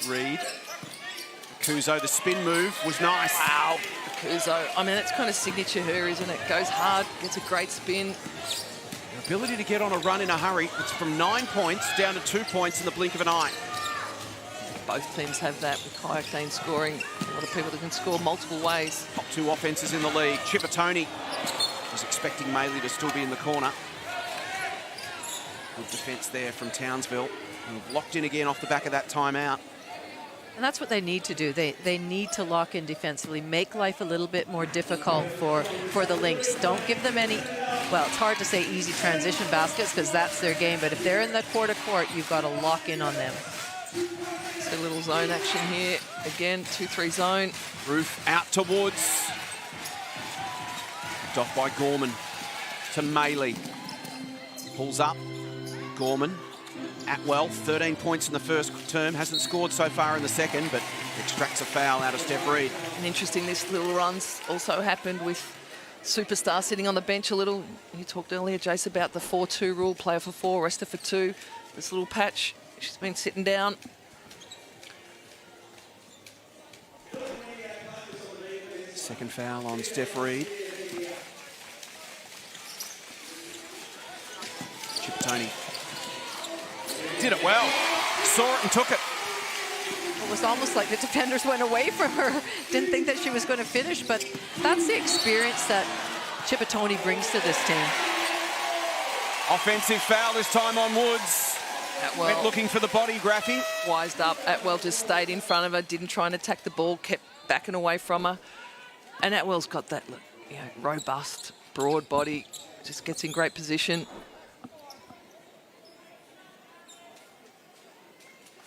Speaker 1: Reed. Akuzo, the spin move was nice.
Speaker 3: Wow, Akuzo. I mean, that's kind of signature her, isn't it? Goes hard, gets a great spin.
Speaker 1: Her ability to get on a run in a hurry. It's from 9 points down to 2 points in the blink of an eye.
Speaker 3: Both teams have that with high octane scoring. A lot of people that can score multiple ways.
Speaker 1: Top two offences in the league. Chippertoni was expecting Maylee to still be in the corner. Good defence there from Townsville. And locked in again off the back of that timeout.
Speaker 4: And that's what they need to do. They need to lock in defensively, make life a little bit more difficult for the Lynx. Don't give them any, well, it's hard to say easy transition baskets because that's their game, but if they're in the quarter court, you've got to lock in on them.
Speaker 3: So a little zone action here. Again, 2-3 zone.
Speaker 1: Roof out to Woods. Picked off by Gorman to Maylee. Pulls up. Gorman. Atwell, 13 points in the first term. Hasn't scored so far in the second, but extracts a foul out of Steph Reed.
Speaker 3: And interesting, this little runs also happened with Superstar sitting on the bench a little. You talked earlier, Jace, about the 4-2 rule, player for 4, rester for 2. This little patch, she's been sitting down.
Speaker 1: Second foul on Steph Reed. Chippertoni did it well. Saw it and took it.
Speaker 4: It was almost like the defenders went away from her. Didn't think that she was going to finish, but that's the experience that Chippertoni brings to this team.
Speaker 1: Offensive foul this time on Woods.
Speaker 3: Atwell
Speaker 1: went looking for the body, Graffy.
Speaker 3: Wised up. Atwell just stayed in front of her, didn't try and attack the ball, kept backing away from her. And Atwell's got that, you know, robust, broad body, just gets in great position.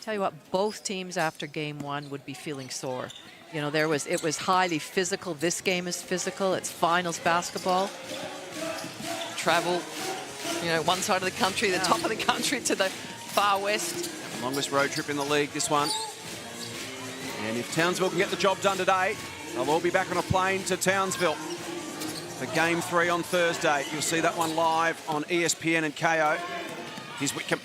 Speaker 4: Tell you what, both teams after game one would be feeling sore. You know, it was highly physical. This game is physical. It's finals basketball.
Speaker 3: Travel, you know, one side of the country, the top of the country to the far west.
Speaker 1: Longest road trip in the league, this one. And if Townsville can get the job done today, they'll all be back on a plane to Townsville for Game 3 on Thursday. You'll see that one live on ESPN and KO. Here's Whitcomb.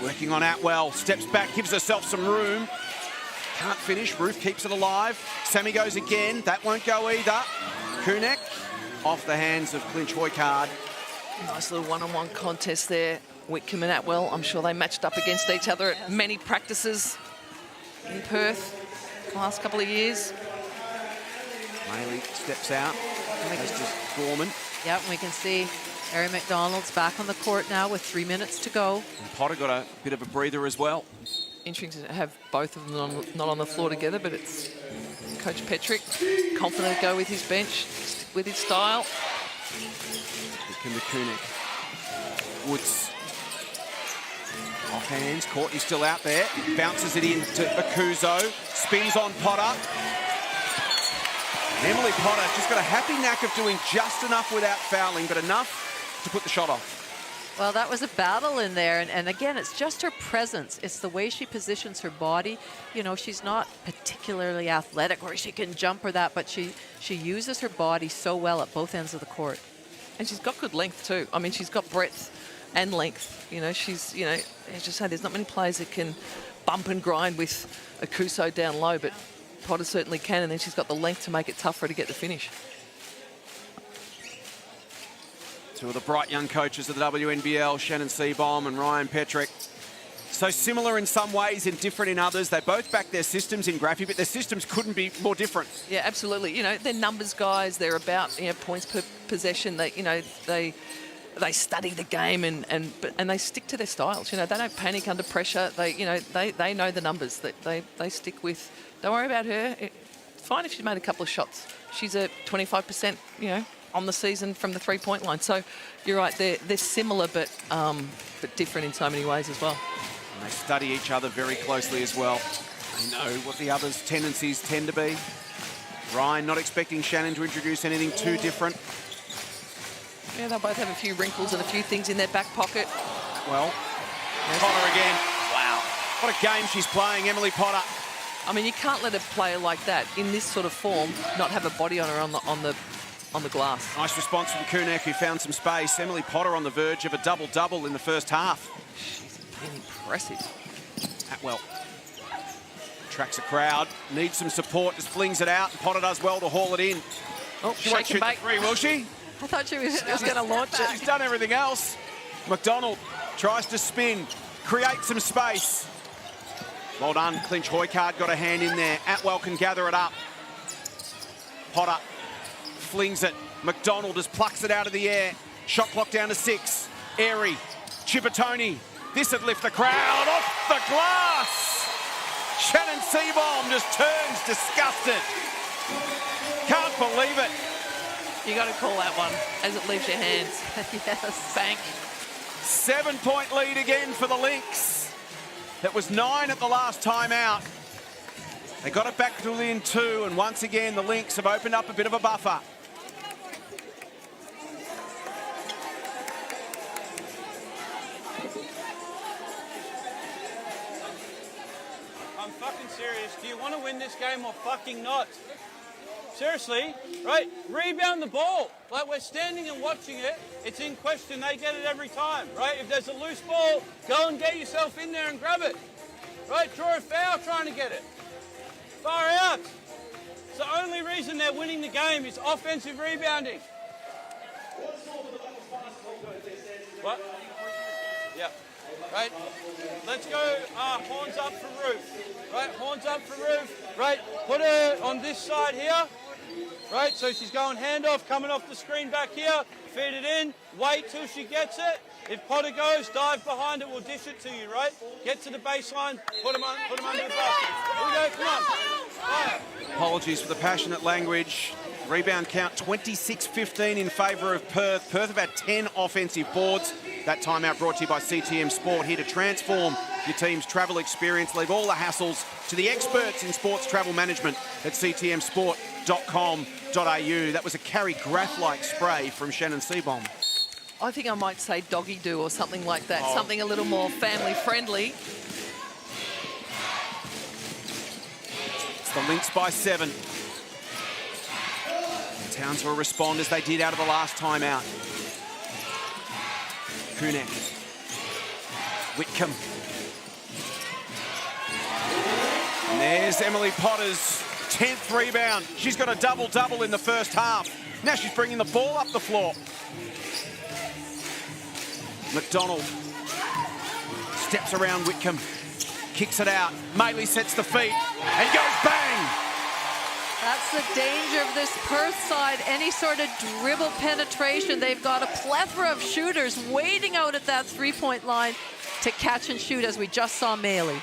Speaker 1: Working on Atwell. Steps back, gives herself some room. Can't finish. Roof keeps it alive. Sammy goes again. That won't go either. Kunek off the hands of Clinch Hoykard.
Speaker 3: Nice little one-on-one contest there. Whitcomb and Atwell, I'm sure they matched up against each other at many practices in Perth the last couple of years.
Speaker 1: Maylee steps out. That's just Gorman.
Speaker 4: Yep, we can see Harry McDonald's back on the court now with 3 minutes to go.
Speaker 1: And Potter got a bit of a breather as well.
Speaker 3: Interesting to have both of them not on the floor together, but it's Coach Petrick confident to go with his bench, with his style.
Speaker 1: Whitcomb to Kunek. Woods. Off hands. Courtney's still out there. Bounces it in to Akuzo. Spins on Potter. Emily Potter just got a happy knack of doing just enough without fouling, but enough to put the shot off.
Speaker 4: Well, that was a battle in there. And again, it's just her presence. It's the way she positions her body. You know, she's not particularly athletic or she can jump or that, but she uses her body so well at both ends of the court.
Speaker 3: And she's got good length too. I mean, she's got breadth and length. You know, she's, you know, as you say, there's not many players that can bump and grind with Akuso down low, but Potter certainly can, and then she's got the length to make it tough for her to get the finish.
Speaker 1: Two of the bright young coaches of the WNBL, Shannon Seabaum and Ryan Petrick. So similar in some ways and different in others. They both back their systems in Graffy, but their systems couldn't be more different.
Speaker 3: Yeah, absolutely. You know, they're numbers guys. They're about, you know, points per possession. They, you know, they study the game and they stick to their styles. You know, they don't panic under pressure. They, you know, they know the numbers that they stick with. Don't worry about her. It's fine if she's made a couple of shots. She's at 25%, you know, on the season from the three-point line. So you're right. They're similar, but different in so many ways as well.
Speaker 1: And they study each other very closely as well. They know what the other's tendencies tend to be. Ryan not expecting Shannon to introduce anything too different.
Speaker 3: Yeah, they'll both have a few wrinkles and a few things in their back pocket.
Speaker 1: Well, Potter again. Wow. What a game she's playing, Emily Potter.
Speaker 3: I mean, you can't let a player like that, in this sort of form, not have a body on her on the glass.
Speaker 1: Nice response from Kunek, who found some space. Emily Potter on the verge of a double-double in the first half.
Speaker 3: She's been impressive.
Speaker 1: Atwell tracks a crowd, needs some support, just flings it out, and Potter does well to haul it in.
Speaker 3: Oh,
Speaker 1: She won't
Speaker 3: shake and
Speaker 1: shoot the
Speaker 3: bake.
Speaker 1: three, will she?
Speaker 4: I thought she was going to launch it.
Speaker 1: She's done everything else. McDonald tries to spin, create some space. Well done, Clinch Hoykard got a hand in there. Atwell can gather it up. Potter flings it. McDonald just plucks it out of the air. Shot clock down to 6. Airy, Chippertoni. This would lift the crowd off the glass. Shannon Seabaum just turns disgusted. Can't believe it.
Speaker 3: You got to call that one as it leaves your hands.
Speaker 4: Yes.
Speaker 3: Bank.
Speaker 1: 7-point lead again for the Lynx. That was 9 at the last time out. They got it back to within 2, and once again the Lynx have opened up a bit of a buffer.
Speaker 6: I'm fucking serious. Do you want to win this game or fucking not? Seriously, right? Rebound the ball. Like, we're standing and watching it. It's in question. They get it every time, right? If there's a loose ball, go and get yourself in there and grab it. Right? Draw a foul trying to get it. Far out. It's the only reason they're winning the game is offensive rebounding. What? Yeah. Right? Let's go horns up for Roof. Right? Horns up for Roof. Right? Put her on this side here. Right? So she's going handoff, coming off the screen back here. Feed it in. Wait till she gets it. If Potter goes, dive behind it. We'll dish it to you, right? Get to the baseline. Put them under the basket. Here we go. Come on. Right.
Speaker 1: Apologies for the passionate language. Rebound count 26-15 in favour of Perth. Perth have had 10 offensive boards. That timeout brought to you by CTM Sport, here to transform your team's travel experience. Leave all the hassles to the experts in sports travel management at ctmsport.com.au. That was a Carrie Graff-like spray from Shannon Seabaum.
Speaker 3: I think I might say doggy do or something like that. Something a little more family friendly.
Speaker 1: It's the Lynx by 7. Townsville respond as they did out of the last timeout. Kunek. Whitcomb. And there's Emily Potter's 10th rebound. She's got a double-double in the first half. Now she's bringing the ball up the floor. McDonald steps around Whitcomb, kicks it out. Maley sets the feet and goes bang.
Speaker 4: That's the danger of this Perth side. Any sort of dribble penetration. They've got a plethora of shooters waiting out at that three-point line to catch and shoot, as we just saw Maley.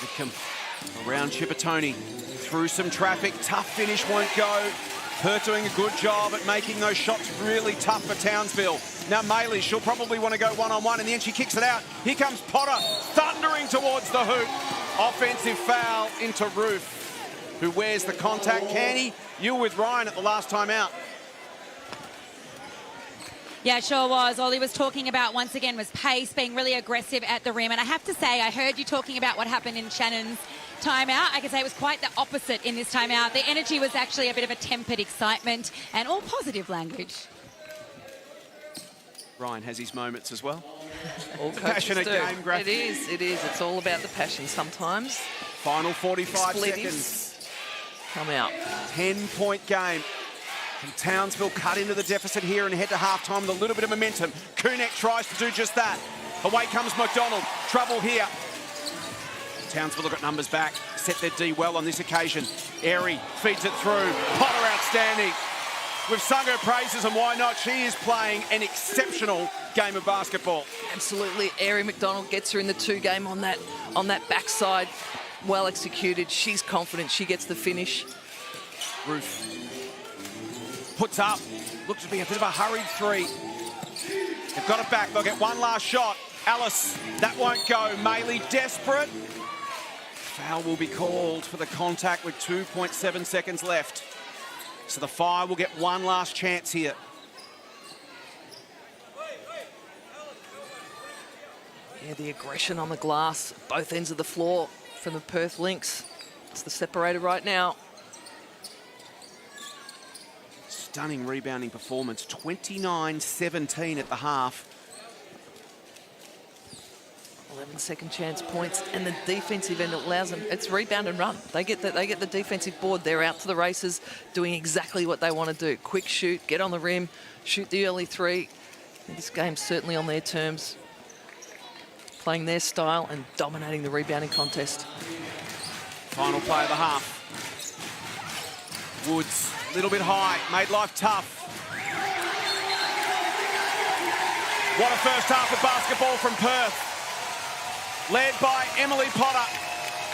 Speaker 1: Whitcomb around Chippertoni, through some traffic. Tough finish, won't go. Perth doing a good job at making those shots really tough for Townsville. Now Maley, she'll probably want to go one-on-one. In the end, she kicks it out. Here comes Potter, thundering towards the hoop. Offensive foul into Roof, who wears the contact. Canny, you were with Ryan at the last time out.
Speaker 2: Yeah, it sure was. All he was talking about once again was pace, being really aggressive at the rim. And I have to say, I heard you talking about what happened in Shannon's timeout. I could say it was quite the opposite in this timeout. The energy was actually a bit of a tempered excitement and all positive language.
Speaker 1: Ryan has his moments as well.
Speaker 3: All coaches
Speaker 1: Passionate
Speaker 3: do.
Speaker 1: game, Graf.
Speaker 3: It is. It's all about the passion sometimes.
Speaker 1: Final 45
Speaker 3: Expletives.
Speaker 1: seconds.
Speaker 3: come out.
Speaker 1: 10-point game. Can Townsville cut into the deficit here and head to halftime with a little bit of momentum? Cygnett tries to do just that. Away comes McDonald. Trouble here. Townsville have got numbers back. Set their D well on this occasion. Airy feeds it through. Potter outstanding. We've sung her praises, and why not? She is playing an exceptional game of basketball.
Speaker 3: Absolutely. Airy McDonald gets her in the 2-game on that backside. Well executed. She's confident. She gets the finish.
Speaker 1: Roof puts up. Looks to be a bit of a hurried 3. They've got it back. They'll get one last shot. Alice, that won't go. Maley desperate. Foul will be called for the contact with 2.7 seconds left. So the Fire will get one last chance here.
Speaker 3: Yeah, the aggression on the glass, both ends of the floor from the Perth Lynx. It's the separator right now.
Speaker 1: Stunning rebounding performance. 29-17 at the half.
Speaker 3: 11 second chance points, and the defensive end allows them. It's rebound and run. They get the defensive board. They're out to the races, doing exactly what they want to do. Quick shoot, get on the rim, shoot the early 3. And this game's certainly on their terms, playing their style and dominating the rebounding contest.
Speaker 1: Final play of the half. Woods, a little bit high, made life tough. What a first half of basketball from Perth. Led by Emily Potter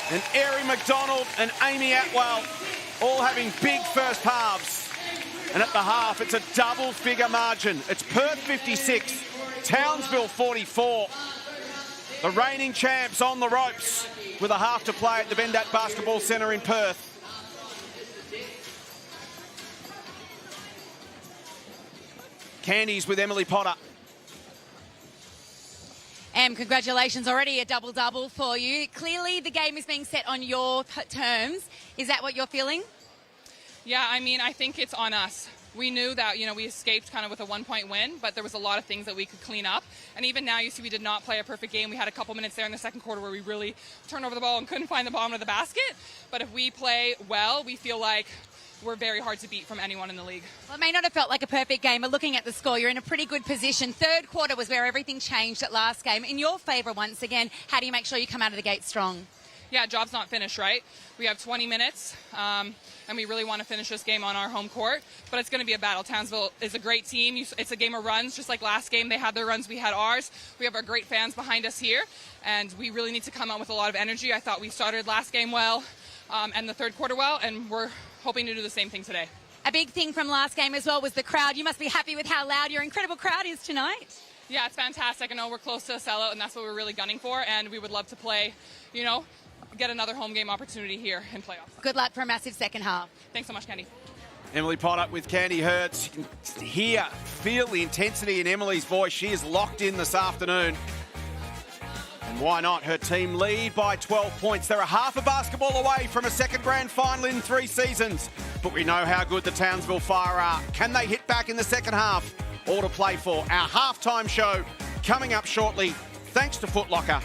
Speaker 1: and Airy McDonald and Amy Atwell, all having big first halves. And at the half, it's a double-figure margin. It's Perth 56, Townsville 44. The reigning champs on the ropes with a half to play at the Bendat Basketball Centre in Perth. Candies with Emily Potter.
Speaker 2: Em, congratulations, already a double-double for you. Clearly the game is being set on your terms. Is that what you're feeling?
Speaker 8: Yeah, I mean, I think it's on us. We knew that, we escaped kind of with a 1-point win, but there was a lot of things that we could clean up. And even now, you see we did not play a perfect game. We had a couple minutes there in the second quarter where we really turned over the ball and couldn't find the bottom of the basket. But if we play well, we feel like we're very hard to beat from anyone in the league.
Speaker 2: Well, it may not have felt like a perfect game, but looking at the score, you're in a pretty good position. Third quarter was where everything changed at last game. In your favour, once again, how do you make sure you come out of the gate strong?
Speaker 8: Yeah, job's not finished, right? We have 20 minutes, and we really want to finish this game on our home court, but it's going to be a battle. Townsville is a great team. It's a game of runs, just like last game. They had their runs, we had ours. We have our great fans behind us here, and we really need to come out with a lot of energy. I thought we started last game well, and the third quarter well, and we're hoping to do the same thing today.
Speaker 2: A big thing from last game as well was the crowd. You must be happy with how loud your incredible crowd is tonight.
Speaker 8: Yeah, it's fantastic. I know we're close to a sellout, and that's what we're really gunning for, and we would love to play, get another home game opportunity here in playoffs.
Speaker 2: Good luck for a massive second half.
Speaker 8: Thanks so much, Candy.
Speaker 1: Emily Potter with Candy Hertz. You can feel the intensity in Emily's voice. She is locked in this afternoon. And why not? Her team lead by 12 points. They're a half a basketball away from a second grand final in 3 seasons. But we know how good the Townsville Fire are. Can they hit back in the second half? All to play for. Our halftime show coming up shortly. Thanks to Foot Locker.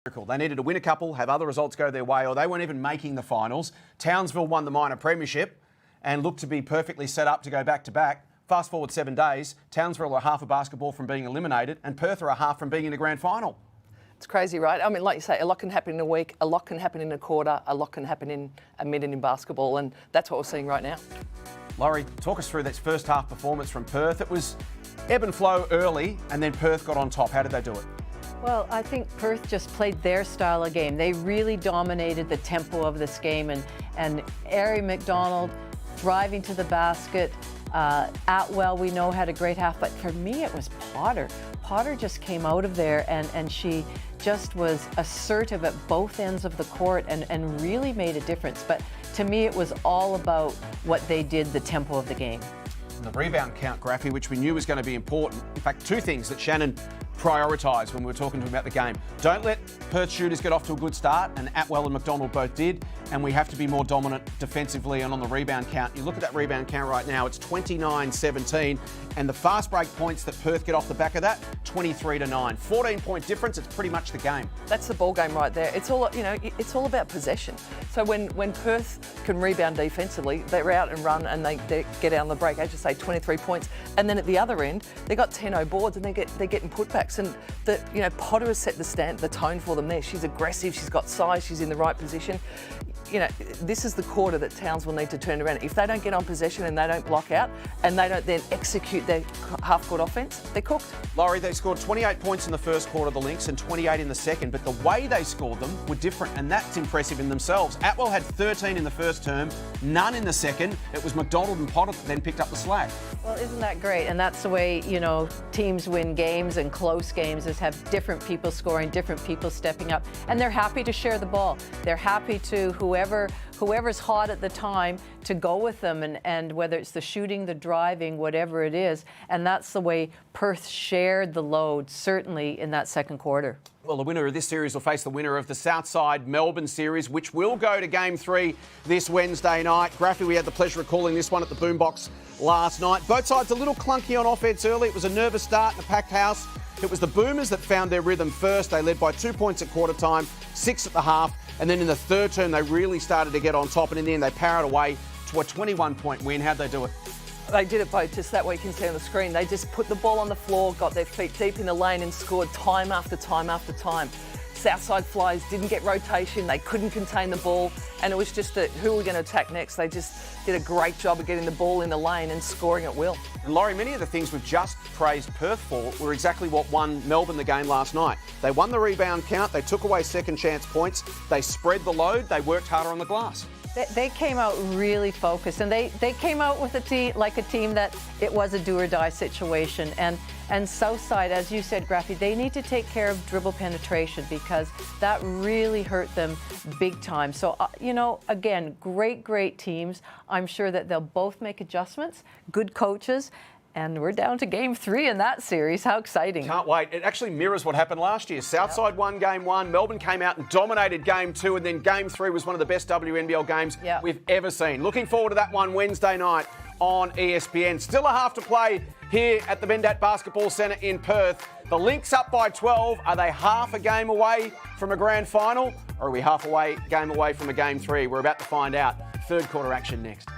Speaker 1: They needed to win a couple, have other results go their way, or they weren't even making the finals. Townsville won the minor premiership and looked to be perfectly set up to go back-to-back. Fast forward 7 days, Townsville are half a basketball from being eliminated and Perth are a half from being in the grand final.
Speaker 9: It's crazy, right? I mean, like you say, a lot can happen in a week, a lot can happen in a quarter, a lot can happen in a minute in basketball, and that's what we're seeing right now.
Speaker 1: Laurie, talk us through that first half performance from Perth. It was ebb and flow early and then Perth got on top. How did they do it?
Speaker 4: Well, I think Perth just played their style of game. They really dominated the tempo of this game, and Ari McDonald driving to the basket. Atwell, we know, had a great half, but for me it was Potter. Potter just came out of there and she just was assertive at both ends of the court and really made a difference. But to me it was all about what they did, the tempo of the game.
Speaker 1: And the rebound count, Graffy, which we knew was going to be important. In fact, two things that Shannon prioritised when we were talking to him about the game. Don't let Perth shooters get off to a good start, and Atwell and McDonald both did, and we have to be more dominant defensively and on the rebound count. You look at that rebound count right now, it's 29-17, and the fast break points that Perth get off the back of that, 23-9. 14-point difference, it's pretty much the game.
Speaker 9: That's the ball game right there. It's all, you know, it's all about possession. So when Perth can rebound defensively, they're out and run and they get out on the break, as you say, 23 points. And then at the other end, they got 10-0 boards and they're getting putbacks. And Potter has set the tone for them there. She's aggressive, she's got size, she's in the right position. You know, this is the quarter that Townsville need to turn around. If they don't get on possession and they don't block out and they don't then execute their half-court offence, they're cooked.
Speaker 1: Laurie, they scored 28 points in the first quarter of the Lynx and 28 in the second, but the way they scored them were different, and that's impressive in themselves. Atwell had 13 in the first term, none in the second. It was McDonald and Potter that then picked up the slack.
Speaker 4: Well, isn't that great? And that's the way, you know, teams win games and close games, is have different people scoring, different people stepping up, and they're happy to share the ball. They're happy to whoever's hot at the time to go with them, and whether it's the shooting, the driving, whatever it is. And that's the way Perth shared the load, certainly in that second quarter.
Speaker 1: Well, the winner of this series will face the winner of the Southside Melbourne series, which will go to Game 3 this Wednesday night. Graffy, we had the pleasure of calling this one at the Boombox last night. Both sides a little clunky on offense early. It was a nervous start in a packed house. It was the Boomers that found their rhythm first. They led by 2 points at quarter time, 6 at the half. And then in the third term, they really started to get on top. And in the end, they powered away to a 21-point win. How'd they do it?
Speaker 9: They did it both, just that way you can see on the screen. They just put the ball on the floor, got their feet deep in the lane and scored time after time after time. Southside Flyers didn't get rotation, they couldn't contain the ball, and it was just who are we going to attack next? They just did a great job of getting the ball in the lane and scoring at will.
Speaker 1: And Laurie, many of the things we've just praised Perth for were exactly what won Melbourne the game last night. They won the rebound count, they took away second chance points, they spread the load, they worked harder on the glass.
Speaker 4: They came out really focused, and they came out with a team that it was a do-or-die situation. And Southside, as you said, Graffy, they need to take care of dribble penetration because that really hurt them big time. So, again, great teams. I'm sure that they'll both make adjustments, good coaches, and we're down to Game 3 in that series. How exciting.
Speaker 1: Can't wait. It actually mirrors what happened last year. Southside won Game 1, Melbourne came out and dominated Game 2, and then Game 3 was one of the best WNBL games we've ever seen. Looking forward to that one Wednesday night on ESPN. Still a half to play here at the Bendat Basketball Centre in Perth. The Lynx up by 12. Are they half a game away from a grand final, or are we half a game away from a Game 3? We're about to find out. Third quarter action next.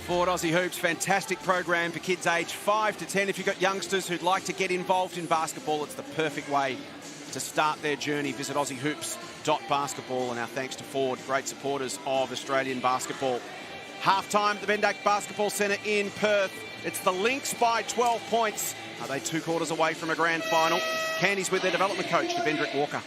Speaker 1: Ford Aussie Hoops, fantastic program for kids aged 5 to 10. If you've got youngsters who'd like to get involved in basketball, it's the perfect way to start their journey. Visit aussiehoops.basketball, and our thanks to Ford, great supporters of Australian basketball. Half-time at the Bendat Basketball Centre in Perth. It's the Lynx by 12 points. Are they 2 quarters away from a grand final? Candy's with their development coach, Bendat Walker.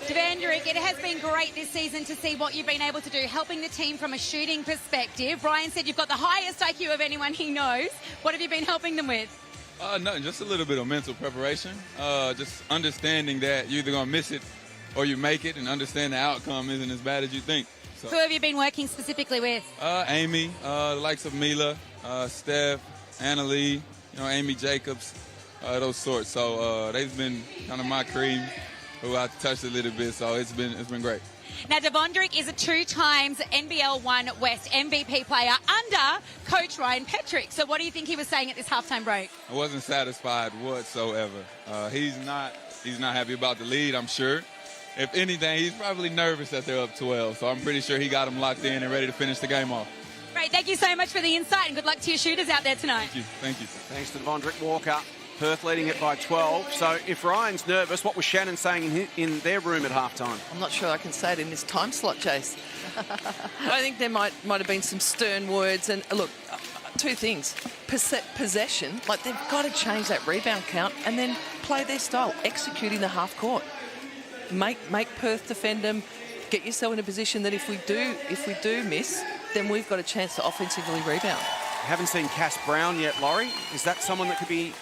Speaker 2: Devendrick, it has been great this season to see what you've been able to do, helping the team from a shooting perspective. Brian said you've got the highest IQ of anyone he knows. What have you been helping them with?
Speaker 10: Nothing, just a little bit of mental preparation. Just understanding that you're either going to miss it or you make it, and understand the outcome isn't as bad as you think. So,
Speaker 2: who have you been working specifically with?
Speaker 10: Amy, the likes of Mila, Steph, Anna Lee, Amy Jacobs, those sorts. So they've been kind of my cream, who I touched a little bit, so it's been great.
Speaker 2: Now, Devendrick is a 2-time NBL 1 West MVP player under Coach Ryan Petrick. So what do you think he was saying at this halftime break?
Speaker 10: I wasn't satisfied whatsoever. He's not happy about the lead, I'm sure. If anything, he's probably nervous that they're up 12, so I'm pretty sure he got him locked in and ready to finish the game off.
Speaker 2: Great, thank you so much for the insight, and good luck to your shooters out there tonight.
Speaker 10: Thank you.
Speaker 1: Thanks to Devendrick Walker. Perth leading it by 12. So if Ryan's nervous, what was Shannon saying in their room at halftime?
Speaker 9: I'm not sure I can say it in this time slot, Chase. I think there might have been some stern words. And look, 2 things. Possession, like they've got to change that rebound count and then play their style, executing the half court. Make Perth defend them. Get yourself in a position that if we do miss, then we've got a chance to offensively rebound.
Speaker 1: Haven't seen Cass Brown yet, Laurie. Is that someone that could be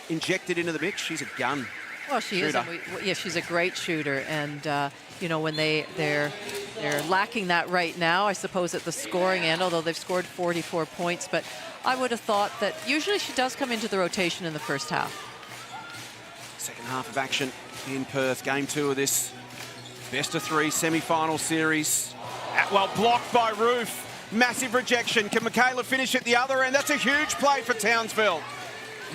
Speaker 1: injected into the mix? She's a gun.
Speaker 4: Well, she is. Yeah, she's a great shooter, and when they're lacking that right now, I suppose at the scoring end, although they've scored 44 points, but I would have thought that usually she does come into the rotation in the first half.
Speaker 1: Second half of action in Perth. Game 2 of this best-of-3 semi-final series. Well, blocked by Roof. Massive rejection. Can Michaela finish at the other end? That's a huge play for Townsville.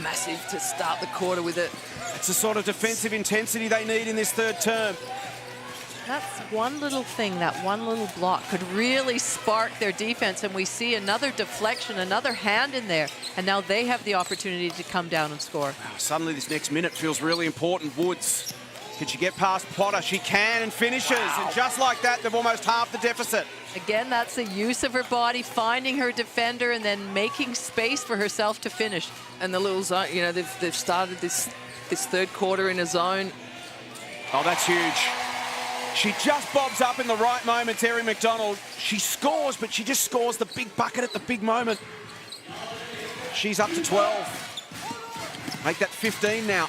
Speaker 9: Massive to start the quarter with it.
Speaker 1: It's the sort of defensive intensity they need in this third term.
Speaker 4: That's one little thing, that one little block could really spark their defense, and we see another deflection, another hand in there, and now they have the opportunity to come down and score.
Speaker 1: Wow, suddenly this next minute feels really important. Woods, can she get past Potter? She can, and finishes. Wow. And just like that, they've almost halved the deficit.
Speaker 4: Again, that's the use of her body, finding her defender, and then making space for herself to finish.
Speaker 9: And the little zone, they've started this third quarter in a zone.
Speaker 1: Oh, that's huge. She just bobs up in the right moment, Terry McDonald. She scores, but she just scores the big bucket at the big moment. She's up to 12. Make that 15 now.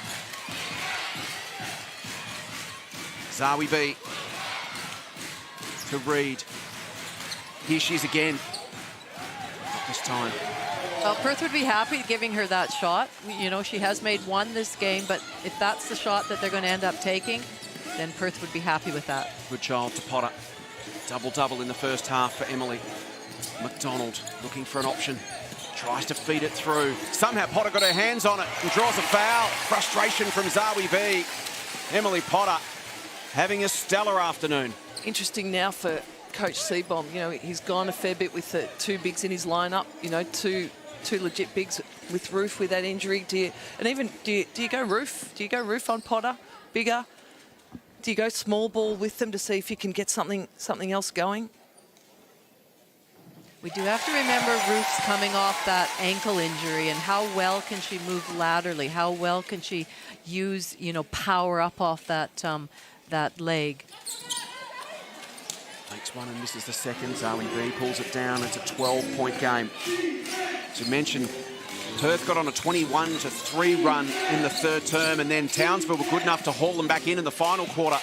Speaker 1: Zawi B to Reed. Here she is again. Not this time.
Speaker 4: Well, Perth would be happy giving her that shot. She has made 1 this game, but if that's the shot that they're going to end up taking, then Perth would be happy with that.
Speaker 1: Goodchild to Potter. Double-double in the first half for Emily. McDonald looking for an option. Tries to feed it through. Somehow Potter got her hands on it and draws a foul. Frustration from Zawi B. Emily Potter having a stellar afternoon.
Speaker 9: Interesting now for Coach Seabom. He's gone a fair bit with the 2 bigs in his lineup. Two legit bigs with Roof with that injury. Do you go Roof? Do you go Roof on Potter? Bigger? Do you go small ball with them to see if you can get something else going?
Speaker 4: We do have to remember Roof's coming off that ankle injury, and how well can she move laterally? How well can she use, power up off that leg?
Speaker 1: Makes 1 and misses the second. Zawi B pulls it down. It's a 12-point game. As you mentioned, Perth got on a 21-3 run in the third term, and then Townsville were good enough to haul them back in the final quarter.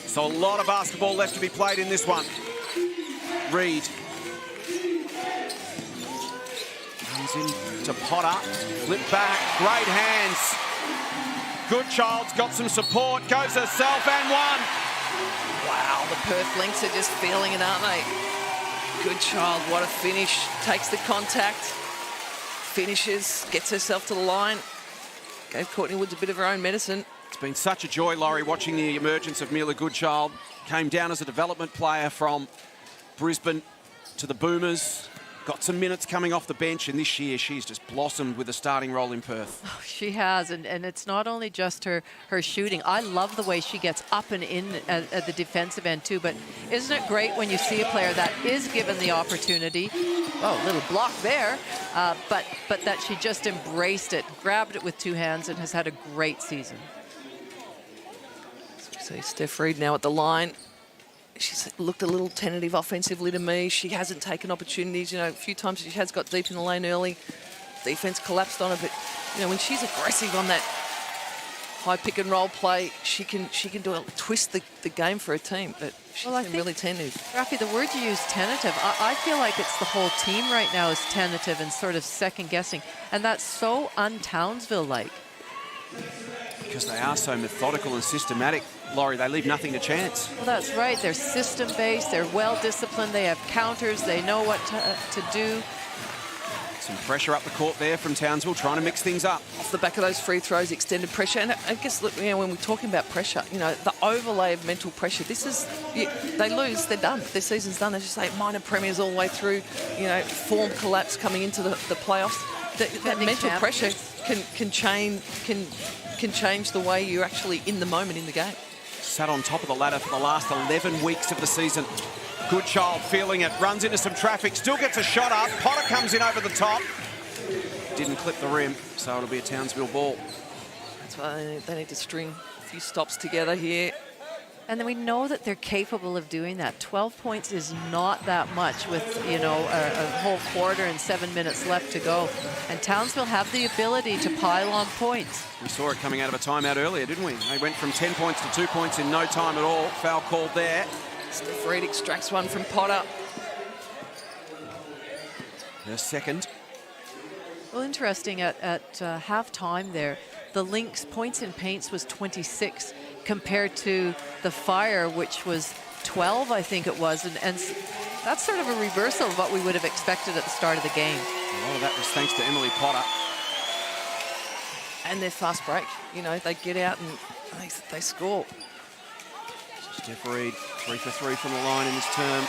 Speaker 1: So a lot of basketball left to be played in this one. Reed. Comes in to Potter. Flip back. Great hands. Goodchild's got some support. Goes herself and 1.
Speaker 9: Wow, the Perth Lynx are just feeling it, aren't they? Goodchild, what a finish. Takes the contact. Finishes, gets herself to the line. Gave Courtney Woods a bit of her own medicine.
Speaker 1: It's been such a joy, Laurie, watching the emergence of Mila Goodchild. Came down as a development player from Brisbane. to the Boomers. Got some minutes coming off the bench, and this year she's just blossomed with a starting role in Perth.
Speaker 4: Oh, she has, and it's not only just her shooting. I love the way she gets up and in at the defensive end too, but isn't it great when you see a player that is given the opportunity? Oh, a little block there, but that she just embraced it, grabbed it with two hands, and has had a great season.
Speaker 3: So Steph Reid now at the line. She's looked a little tentative offensively to me. She hasn't taken opportunities. You know, a few times she has got deep in the lane early. Defense collapsed on her, but you know, when she's aggressive on that high pick and roll play, she can twist the game for a team. But she's been really tentative.
Speaker 4: Rafi, the word you use, tentative. I feel like it's the whole team right now is tentative and sort of second guessing, and that's so un-Townsville-like.
Speaker 1: Because they are so methodical and systematic, Laurie, they leave nothing to chance.
Speaker 4: Well, that's right. They're system-based. They're well-disciplined. They have counters. They know what to do.
Speaker 1: Some pressure up the court there from Townsville, trying to mix things up.
Speaker 3: Off the back of those free throws, extended pressure. And I guess, look, you know, when we're talking about pressure, you know, the overlay of mental pressure, this is, they lose, they're done. Their season's done. As you say, minor premiers all the way through, you know, form collapse coming into the playoffs. That mental pressure can change the way you're actually in the moment in the game.
Speaker 1: Sat on top of the ladder for the last 11 weeks of the season. Goodchild feeling it, runs into some traffic, still gets a shot up. Potter comes in over the top. Didn't clip the rim, so it'll be a Townsville ball.
Speaker 3: That's why they need to string a few stops together here.
Speaker 4: And then we know that they're capable of doing that. 12 points is not that much with, you know, a whole quarter and 7 minutes left to go. And Townsville have the ability to pile on points.
Speaker 1: We saw it coming out of a timeout earlier, didn't we? They went from 10 points to 2 points in no time at all. Foul called there.
Speaker 3: Steph Reid extracts one from Potter.
Speaker 1: Their second.
Speaker 4: Well, interesting, at half-time there, the Lynx points in paints was 26 compared to the Fire, which was 12, I think it was. And that's sort of a reversal of what we would have expected at the start of the game.
Speaker 1: A lot of that was thanks to Emily Potter.
Speaker 3: And their fast break. You know, they get out and they score.
Speaker 1: Steph Reid, 3 for 3 from the line in this term.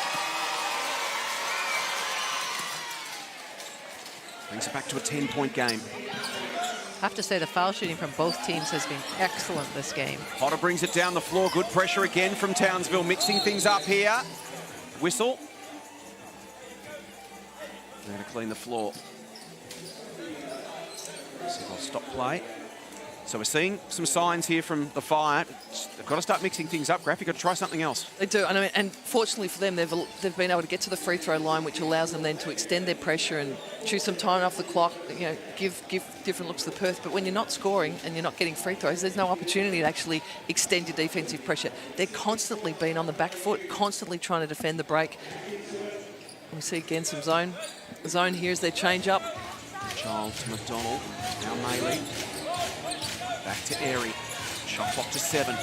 Speaker 1: Brings it back to a 10-point game.
Speaker 4: I have to say the foul shooting from both teams has been excellent this game.
Speaker 1: Potter brings it down the floor. Good pressure again from Townsville, mixing things up here. Whistle. They're going to clean the floor. So they'll stop play. So we're seeing some signs here from the Fire. They've got to start mixing things up. Graf, you've got to try something else.
Speaker 3: They do, and fortunately for them, they've been able to get to the free throw line, which allows them then to extend their pressure and choose some time off the clock, you know, give different looks to Perth. But when you're not scoring and you're not getting free throws, there's no opportunity to actually extend your defensive pressure. They're constantly being on the back foot, constantly trying to defend the break. We see again some zone here as they change up.
Speaker 1: Child to McDonald, now Maley. Back to Airy. Shot clock to 7.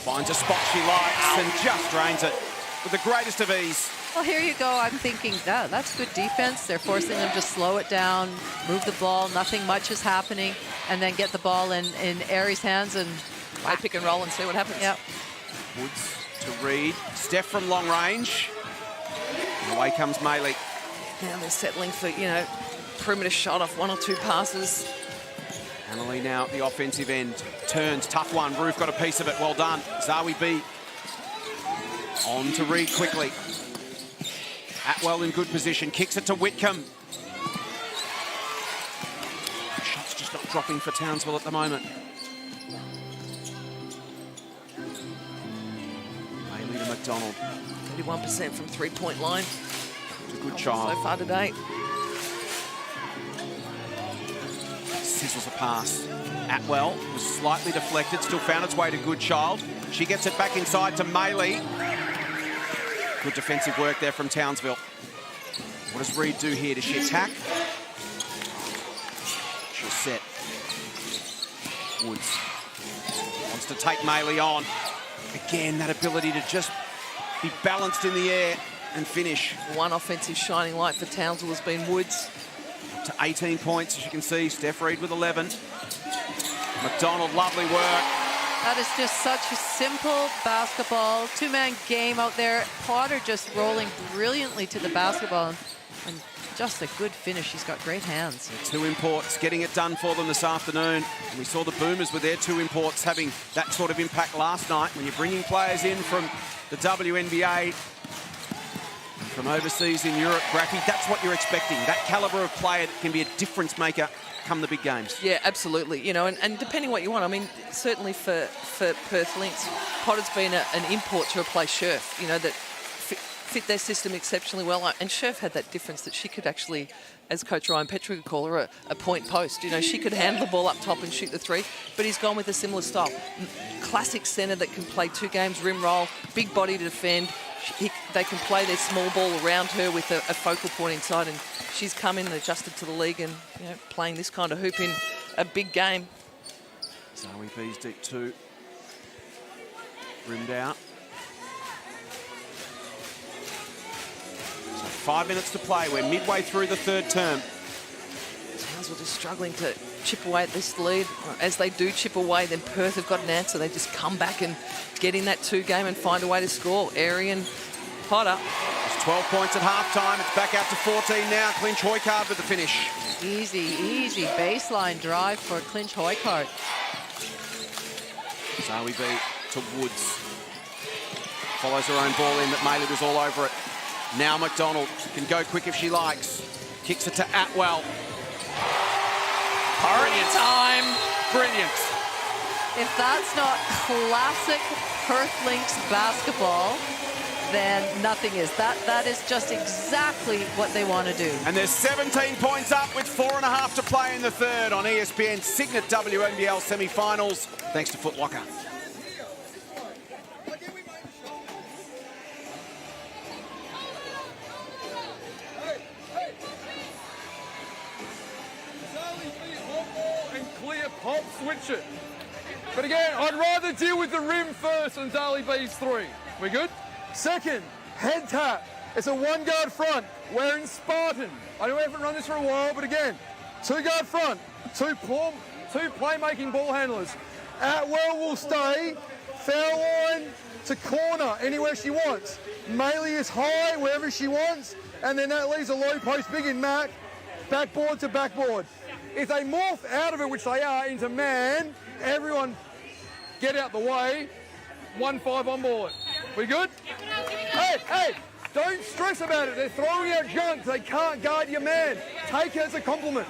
Speaker 1: Finds a spot she likes and just drains it with the greatest of ease.
Speaker 4: Well, here you go. I'm thinking, that's good defense. They're forcing them to slow it down, move the ball, nothing much is happening, and then get the ball in Airy's hands and
Speaker 3: I pick and roll and see what happens.
Speaker 4: Yep.
Speaker 1: Woods to Reid. Steph from long range. And away comes Maley.
Speaker 3: Now they're settling for, you know, perimeter shot off 1 or 2 passes.
Speaker 1: Annalee now at the offensive end. Turns, tough one. Roof got a piece of it. Well done. Zawi B. On to Reid quickly. Atwell in good position. Kicks it to Whitcomb. Shots just not dropping for Townsville at the moment. Bailey to McDonald.
Speaker 3: 31% from three-point line.
Speaker 1: It's a good child.
Speaker 3: So far today.
Speaker 1: Sizzles a pass. Atwell was slightly deflected, still found its way to Goodchild. She gets it back inside to Maley. Good defensive work there from Townsville. What does Reid do here? Does she attack? She'll set. Woods wants to take Maley on. Again, that ability to just be balanced in the air and finish.
Speaker 3: One offensive shining light for Townsville has been Woods.
Speaker 1: To 18 points, as you can see. Steph Reid with 11. McDonald, lovely work.
Speaker 4: That is just such a simple basketball, two-man game out there. Potter just rolling brilliantly to the basketball, and just a good finish. She's got great hands.
Speaker 1: Two imports getting it done for them this afternoon. And we saw the Boomers with their two imports having that sort of impact last night. When you're bringing players in from the WNBA, from overseas in Europe, Graffy, that's what you're expecting. That calibre of player that can be a difference maker come the big games.
Speaker 3: Yeah, absolutely. You know, and depending what you want, I mean, certainly for Perth Lynx, Potter's been an import to replace Scherf, you know, that fit their system exceptionally well. And Scherf had that difference that she could actually, as Coach Ryan Petrie would call her, a point post. You know, she could handle the ball up top and shoot the three, but he's gone with a similar style. Classic centre that can play two games, rim roll, big body to defend. They can play their small ball around her with a focal point inside, and she's come in and adjusted to the league and, you know, playing this kind of hoop in a big game.
Speaker 1: Zoe B's deep two. Rimmed out. So 5 minutes to play. We're midway through the third term.
Speaker 3: Townsville just struggling to chip away at this lead. As they do chip away, then Perth have got an answer. They just come back and get in that two game and find a way to score. Arian Potter.
Speaker 1: It's 12 points at halftime. It's back out to 14 now. Clinch Hoykard with the finish.
Speaker 4: Easy baseline drive for Clinch Hoykard.
Speaker 1: Zoe B to Woods. Follows her own ball in, but Maley was all over it. Now McDonald can go quick if she likes. Kicks it to Atwell.
Speaker 3: Brilliant time.
Speaker 1: Brilliant.
Speaker 4: If that's not classic Perth Lynx basketball, then nothing is. That is just exactly what they want to do.
Speaker 1: And there's 17 points up with 4.5 to play in the third on ESPN Cygnett WNBL semi-finals, thanks to Foot Locker.
Speaker 11: Pop, switch it. But again, I'd rather deal with the rim first than Zali B's three. We good? Second, head tap. It's a one-guard front. We're in Spartan. I know we haven't run this for a while, but again, two-guard front, two playmaking ball handlers. Atwell will stay, foul line to corner, anywhere she wants. Maley is high, wherever she wants, and then that leaves a low post big in Mac, backboard to backboard. If they morph out of it, which they are, into man, everyone get out the way. 1-5 on ball it. We good? Hey, don't stress about it. They're throwing out junk. They can't guard your man. Take it as a compliment.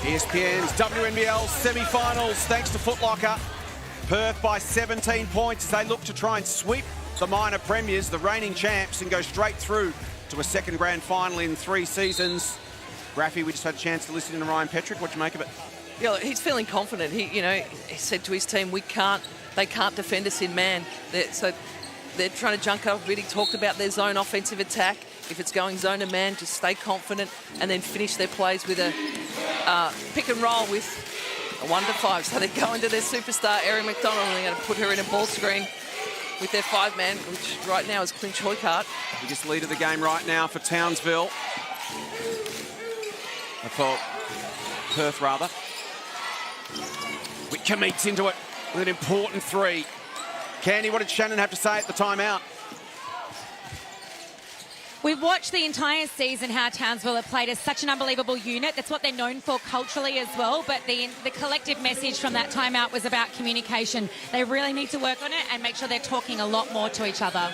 Speaker 1: ESPN's WNBL semi-finals, thanks to Foot Locker. Perth by 17 points as they look to try and sweep the minor premiers, the reigning champs, and go straight through to a second grand final in 3 seasons. Raffy, we just had a chance to listen to Ryan Petrie. What do you make of it?
Speaker 3: Yeah, he's feeling confident. He said to his team, they can't defend us in man. So they're trying to junk up a bit. He talked about their zone offensive attack. If it's going zone to man, just stay confident and then finish their plays with a pick and roll with a 1-5. So they go into their superstar, Erin McDonald, and they're going to put her in a ball screen with their 5-man, which right now is Clinch Hoykard.
Speaker 1: Biggest lead of the game right now for Townsville. For Perth, rather. Whitcomb eats into it with an important 3. Candy, what did Shannon have to say at the timeout?
Speaker 2: We've watched the entire season how Townsville have played as such an unbelievable unit. That's what they're known for culturally as well. But the collective message from that timeout was about communication. They really need to work on it and make sure they're talking a lot more to each other.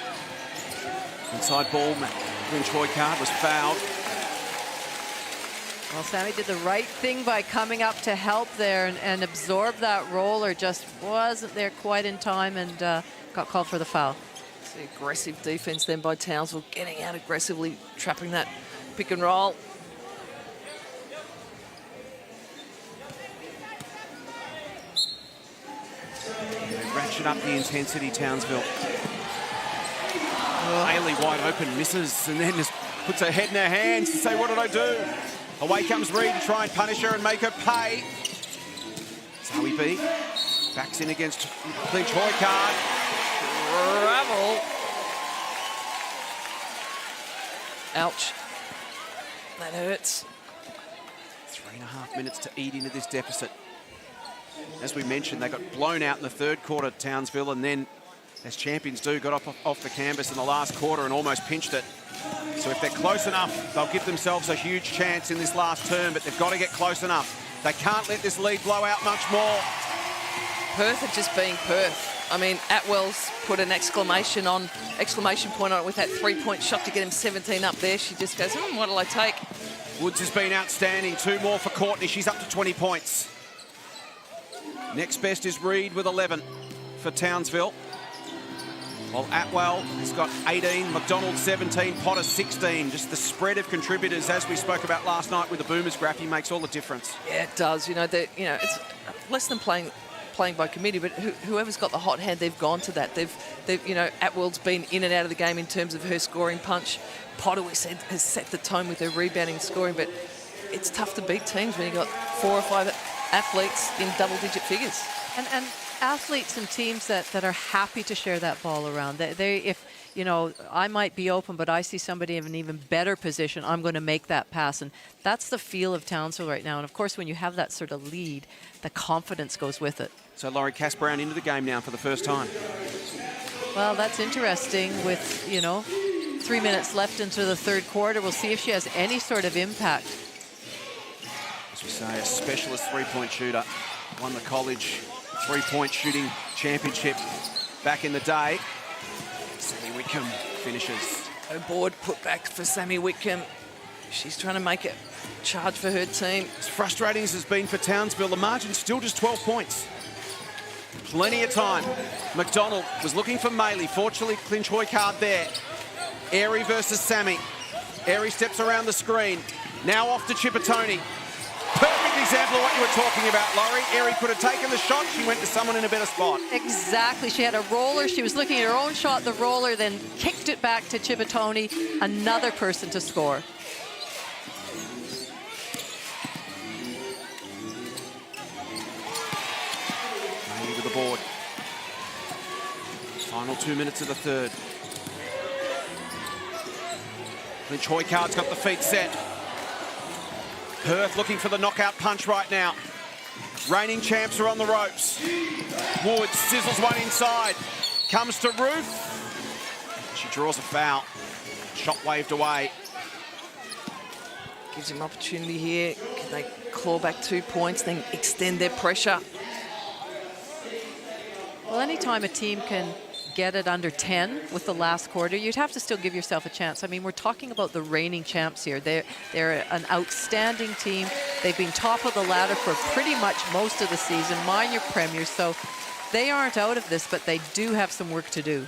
Speaker 1: Inside ball, Clinch Hoykard was fouled.
Speaker 4: Well, Sammy did the right thing by coming up to help there and absorb that roller. Just wasn't there quite in time and got called for the foul.
Speaker 3: The aggressive defense then by Townsville, getting out aggressively, trapping that pick and roll.
Speaker 1: They ratchet up the intensity, Townsville. Haley wide open, misses, and then just puts her head in her hands to say, what did I do? Away comes Reed to try and punish her and make her pay. Zoe B backs in against Clinch Hoykard.
Speaker 3: Travel.
Speaker 9: Ouch. That hurts.
Speaker 1: 3.5 minutes to eat into this deficit. As we mentioned, they got blown out in the third quarter, Townsville, and then, as champions do, got off the canvas in the last quarter and almost pinched it. So if they're close enough, they'll give themselves a huge chance in this last term, but they've got to get close enough. They can't let this lead blow out much more.
Speaker 9: Perth are just being Perth. I mean, Atwell's put an exclamation point on it with that three-point shot to get him 17 up there. She just goes, what'll I take?
Speaker 1: Woods has been outstanding. 2 more for Courtney. She's up to 20 points. Next best is Reed with 11 for Townsville. While Atwell has got 18, McDonald 17, Potter 16. Just the spread of contributors, as we spoke about last night with the Boomers graph, makes all the difference.
Speaker 9: Yeah, it does. It's less than playing by committee, but whoever's got the hot hand, they've gone to that. Atwell's been in and out of the game in terms of her scoring punch. Potter, we said, has set the tone with her rebounding scoring, but it's tough to beat teams when you've got 4 or 5 athletes in double-digit figures.
Speaker 4: And athletes and teams that are happy to share that ball around. If I might be open, but I see somebody in an even better position, I'm going to make that pass. And that's the feel of Townsville right now. And of course, when you have that sort of lead, the confidence goes with it.
Speaker 1: So Laurie Cass-Brown into the game now for the first time.
Speaker 4: Well, that's interesting with, 3 minutes left into the third quarter. We'll see if she has any sort of impact.
Speaker 1: As we say, a specialist three-point shooter. Won the college three-point shooting championship back in the day. Sammy Whitcomb finishes.
Speaker 9: Her board put back for Sammy Whitcomb. She's trying to make it charge for her team.
Speaker 1: As frustrating as it's been for Townsville, the margin's still just 12 points. Plenty of time. McDonald was looking for Maley. Fortunately, clinch Hoycard there. Airy versus Sammy. Airy steps around the screen. Now off to Chippertoni. Perfect example of what you were talking about, Laurie. Airy could have taken the shot. She went to someone in a better spot.
Speaker 4: Exactly. She had a roller. She was looking at her own shot, the roller, then kicked it back to Chippertoni. Another person to score.
Speaker 1: Maley with the board. Final 2 minutes of the third. Lynch Hoycard's got the feet set. Perth looking for the knockout punch right now. Reigning champs are on the ropes. Woods sizzles one inside. Comes to Ruth. She draws a foul. Shot waved away.
Speaker 9: Gives him opportunity here. Can they claw back 2 points, then extend their pressure?
Speaker 4: Well, anytime a team can get it under 10 with the last quarter, you'd have to still give yourself a chance. I mean, we're talking about the reigning champs here. They're an outstanding team. They've been top of the ladder for pretty much most of the season, minor premiers, so they aren't out of this, but they do have some work to do.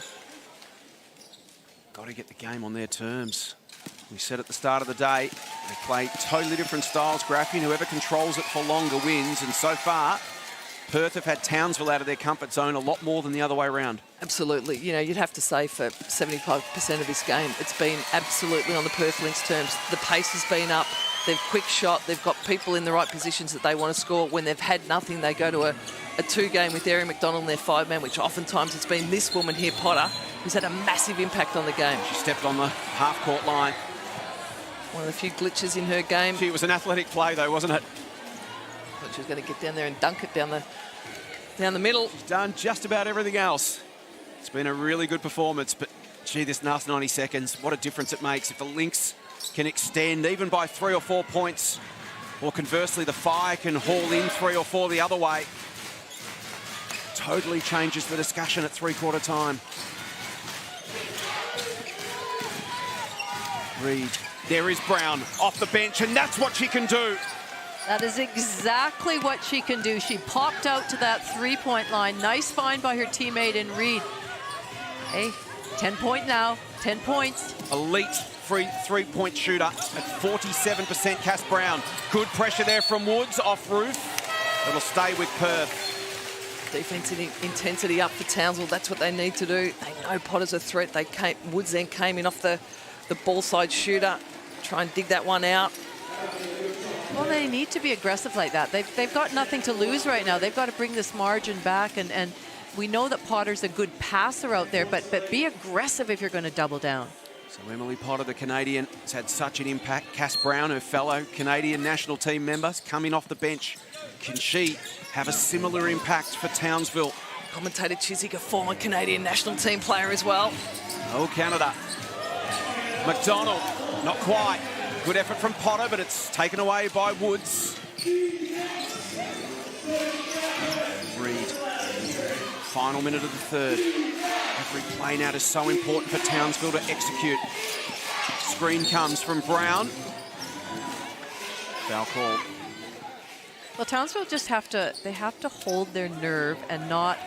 Speaker 1: Got to get the game on their terms. We said at the start of the day, they play totally different styles, Graphie, and whoever controls it for longer wins, and so far, Perth have had Townsville out of their comfort zone a lot more than the other way around.
Speaker 9: Absolutely. You'd have to say for 75% of this game, it's been absolutely on the Perth Lynx terms. The pace has been up. They've quick shot. They've got people in the right positions that they want to score. When they've had nothing, they go to a 2-game with Erin McDonald in their 5-man, which oftentimes it's been this woman here, Potter, who's had a massive impact on the game.
Speaker 1: She stepped on the half-court line.
Speaker 9: One of the few glitches in her game.
Speaker 1: It was an athletic play, though, wasn't it?
Speaker 9: But she was going to get down there and dunk it down the middle.
Speaker 1: She's done just about everything else. It's been a really good performance, but gee, this last 90 seconds, what a difference it makes if the Lynx can extend even by 3 or 4 points, or conversely, the Fire can haul in 3 or 4 the other way. Totally changes the discussion at three-quarter time. Reed, there is Brown off the bench, and that's what she can do.
Speaker 4: That is exactly what she can do. She popped out to that three-point line. Nice find by her teammate in Reed. Hey, 10-point now, 10 points.
Speaker 1: Elite three-point shooter at 47%, Cass Brown. Good pressure there from Woods off Ruth. It'll stay with Perth.
Speaker 9: Defensive intensity up for Townsville. That's what they need to do. They know Potter's a threat. Woods then came in off the ball side shooter. Try and dig that one out.
Speaker 4: Well, they need to be aggressive like that. They've got nothing to lose right now. They've got to bring this margin back, and we know that Potter's a good passer out there, but be aggressive if you're going to double down.
Speaker 1: So Emily Potter, the Canadian, has had such an impact. Cass Brown, her fellow Canadian national team members, coming off the bench. Can she have a similar impact for Townsville?
Speaker 3: Commentator Chiswick, a former Canadian national team player as well.
Speaker 1: Oh, Canada. McDonald, not quite. Good effort from Potter, but it's taken away by Woods. Reed. Final minute of the third. Every play now is so important for Townsville to execute. Screen comes from Brown. Foul call.
Speaker 4: Well, Townsville just have to hold their nerve and not,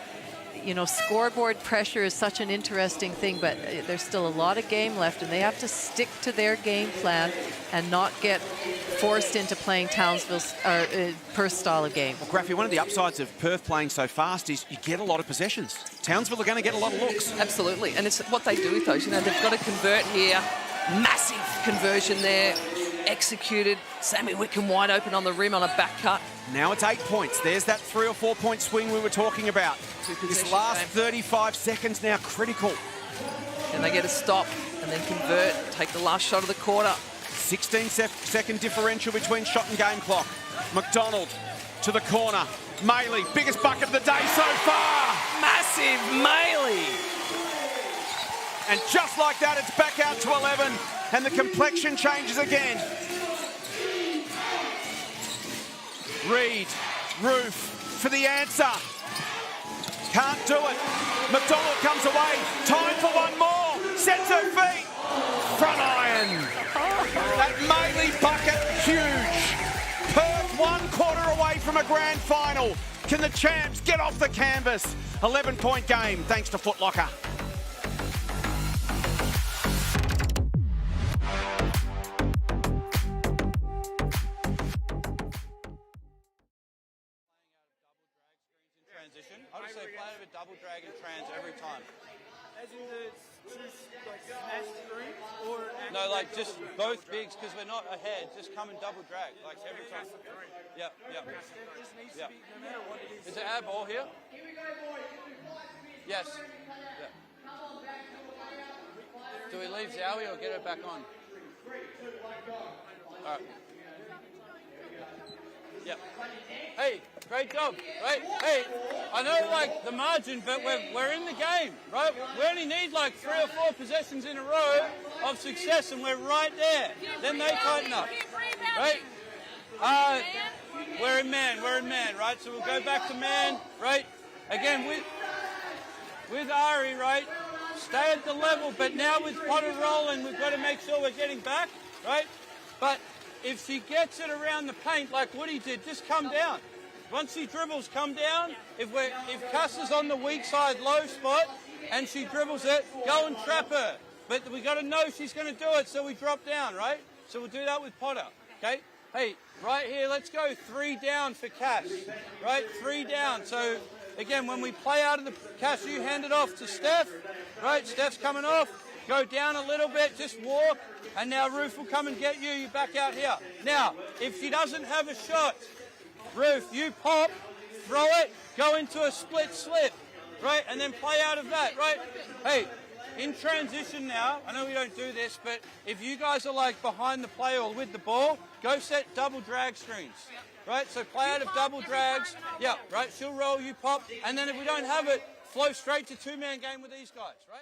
Speaker 4: you know, scoreboard pressure is such an interesting thing, but there's still a lot of game left, and they have to stick to their game plan and not get forced into playing Townsville's Perth style of game.
Speaker 1: Well, Graffy, one of the upsides of Perth playing so fast is you get a lot of possessions. Townsville are going to get a lot of looks.
Speaker 3: Absolutely, and it's what they do with those. You know, they've got to convert here. Massive conversion there. Executed. Sammy Wickham wide open on the rim on a back cut.
Speaker 1: Now it's 8 points. There's that 3 or 4 point swing we were talking about. This last 35 seconds now critical.
Speaker 3: And they get a stop and then convert, take the last shot of the quarter.
Speaker 1: 16-second differential between shot and game clock. McDonald to the corner. Maley, biggest bucket of the day so far.
Speaker 3: Massive Maley.
Speaker 1: And just like that, it's back out to 11, and the complexion changes again. Reed, Roof for the answer. Can't do it. McDonald comes away. Time for one more. Sets her feet. Front iron. That Maley bucket, huge. Perth 1 quarter away from a grand final. Can the champs get off the canvas? 11-point game thanks to Foot Locker.
Speaker 6: I would say play out of a double drag and trans every time.
Speaker 7: As in the like smash screen or
Speaker 6: no, like just both bigs because we're not ahead. Just come and double drag like every time. Yeah, yeah.
Speaker 7: this needs
Speaker 6: Yeah.
Speaker 7: to be no matter what it is.
Speaker 6: Is it our ball here? Yes. Yeah. Do we leave Zowie or get her back on? All right. Yeah. Hey, great job, right? Hey, I know like the margin, but we're in the game, right? We only need like 3 or 4 possessions in a row of success, and we're right there. Then they tighten up, right? We're in man, right? So we'll go back to man, right? Again with Ari, right? Stay at the level, but now with Potter rolling, we've got to make sure we're getting back, right? But if she gets it around the paint like Woody did, just come down. Once she dribbles, come down. If Cass is on the weak side, low spot, and she dribbles it, go and trap her. But we got to know she's going to do it, so we drop down, right? So we'll do that with Potter, okay? Hey, right here, let's go 3 down for Cass, right? 3 down. So again, when we play out of the Cass, you hand it off to Steph, right? Steph's coming off. Go down a little bit, just walk, and now Ruth will come and get you. You back out here. Now, if she doesn't have a shot, Ruth, you pop, throw it, go into a split slip, right? And then play out of that, right? Hey, in transition now, I know we don't do this, but if you guys are like behind the play or with the ball, go set double drag screens, right? So play out of double drags. Yeah, right? She'll roll, you pop, and then if we don't have it, flow straight to 2-man game with these guys, right?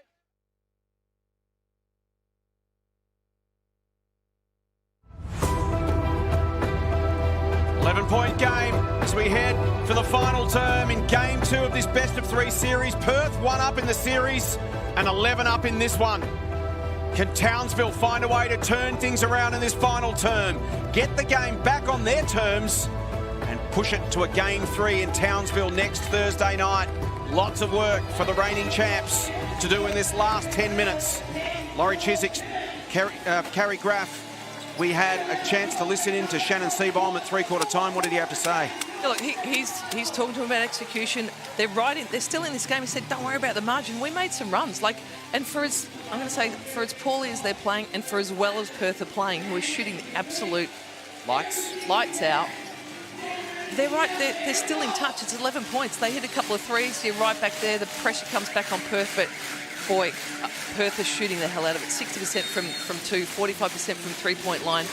Speaker 1: 11-point game as we head for the final term in Game 2 of this best-of-3 series. Perth 1 up in the series and 11 up in this one. Can Townsville find a way to turn things around in this final term, get the game back on their terms and push it to a Game 3 in Townsville next Thursday night? Lots of work for the reigning champs to do in this last 10 minutes. Laurie Chiswick, Carrie Graff. We had a chance to listen in to Shannon Seabohm at three-quarter time. What did he have to say?
Speaker 3: Yeah, look, he's talking to him about execution. They're right in. They're still in this game. He said, "Don't worry about the margin. We made some runs." Like, and for as I'm going to say, for as poorly as they're playing, and for as well as Perth are playing, who are shooting the absolute lights out. They're right. They're still in touch. It's 11 points. They hit a couple of threes. You're right back there. The pressure comes back on Perth, but boy, Perth is shooting the hell out of it. 60% from two, 45% from three-point line.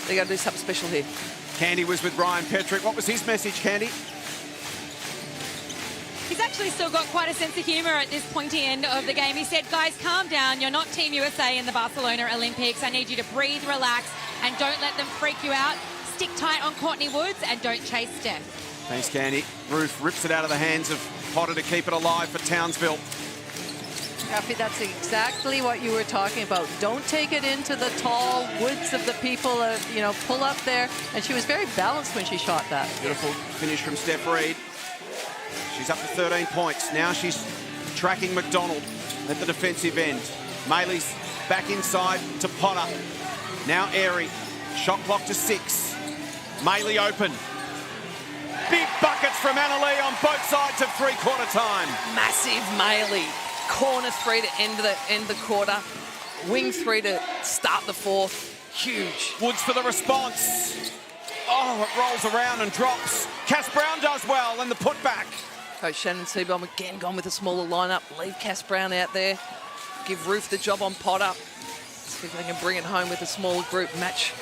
Speaker 3: They got to do something special here.
Speaker 1: Candy was with Ryan Petrick. What was his message, Candy?
Speaker 2: He's actually still got quite a sense of humour at this pointy end of the game. He said, guys, calm down. You're not Team USA in the Barcelona Olympics. I need you to breathe, relax, and don't let them freak you out. Stick tight on Courtney Woods and don't chase Steph.
Speaker 1: Thanks, Candy. Ruth rips it out of the hands of Potter to keep it alive for Townsville.
Speaker 4: Kathy, that's exactly what you were talking about. Don't take it into the tall woods of the people, you know, pull up there. And she was very balanced when she shot that.
Speaker 1: Beautiful finish from Steph Reed. She's up to 13 points. Now she's tracking McDonald at the defensive end. Maley's back inside to Potter. Now Airy. Shot clock to 6. Maley open. Big buckets from Annalee on both sides of three-quarter time.
Speaker 3: Massive Maley. Corner three to end the quarter. Wing three to start the fourth. Huge.
Speaker 1: Woods for the response. Oh, it rolls around and drops. Cass Brown does well, and the putback.
Speaker 3: Coach Shannon Seabohm again gone with a smaller lineup. Leave Cass Brown out there. Give Ruth the job on Potter. See if they can bring it home with a smaller group. Match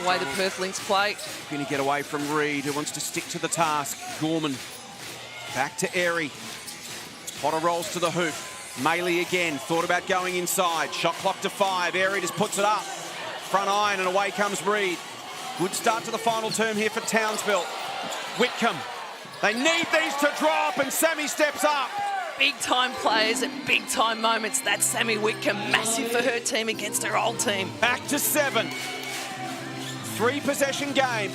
Speaker 3: the way the Perth Lynx play.
Speaker 1: Going to get away from Reed, who wants to stick to the task. Gorman back to Airy. Potter rolls to the hoop. Maley again, thought about going inside. Shot clock to 5. Airy just puts it up. Front iron and away comes Reed. Good start to the final term here for Townsville. Whitcomb. They need these to drop, and Sammy steps up.
Speaker 3: Big-time players at big-time moments. That's Sammy Whitcomb, massive for her team against her old team.
Speaker 1: Back to 7. 3-possession game.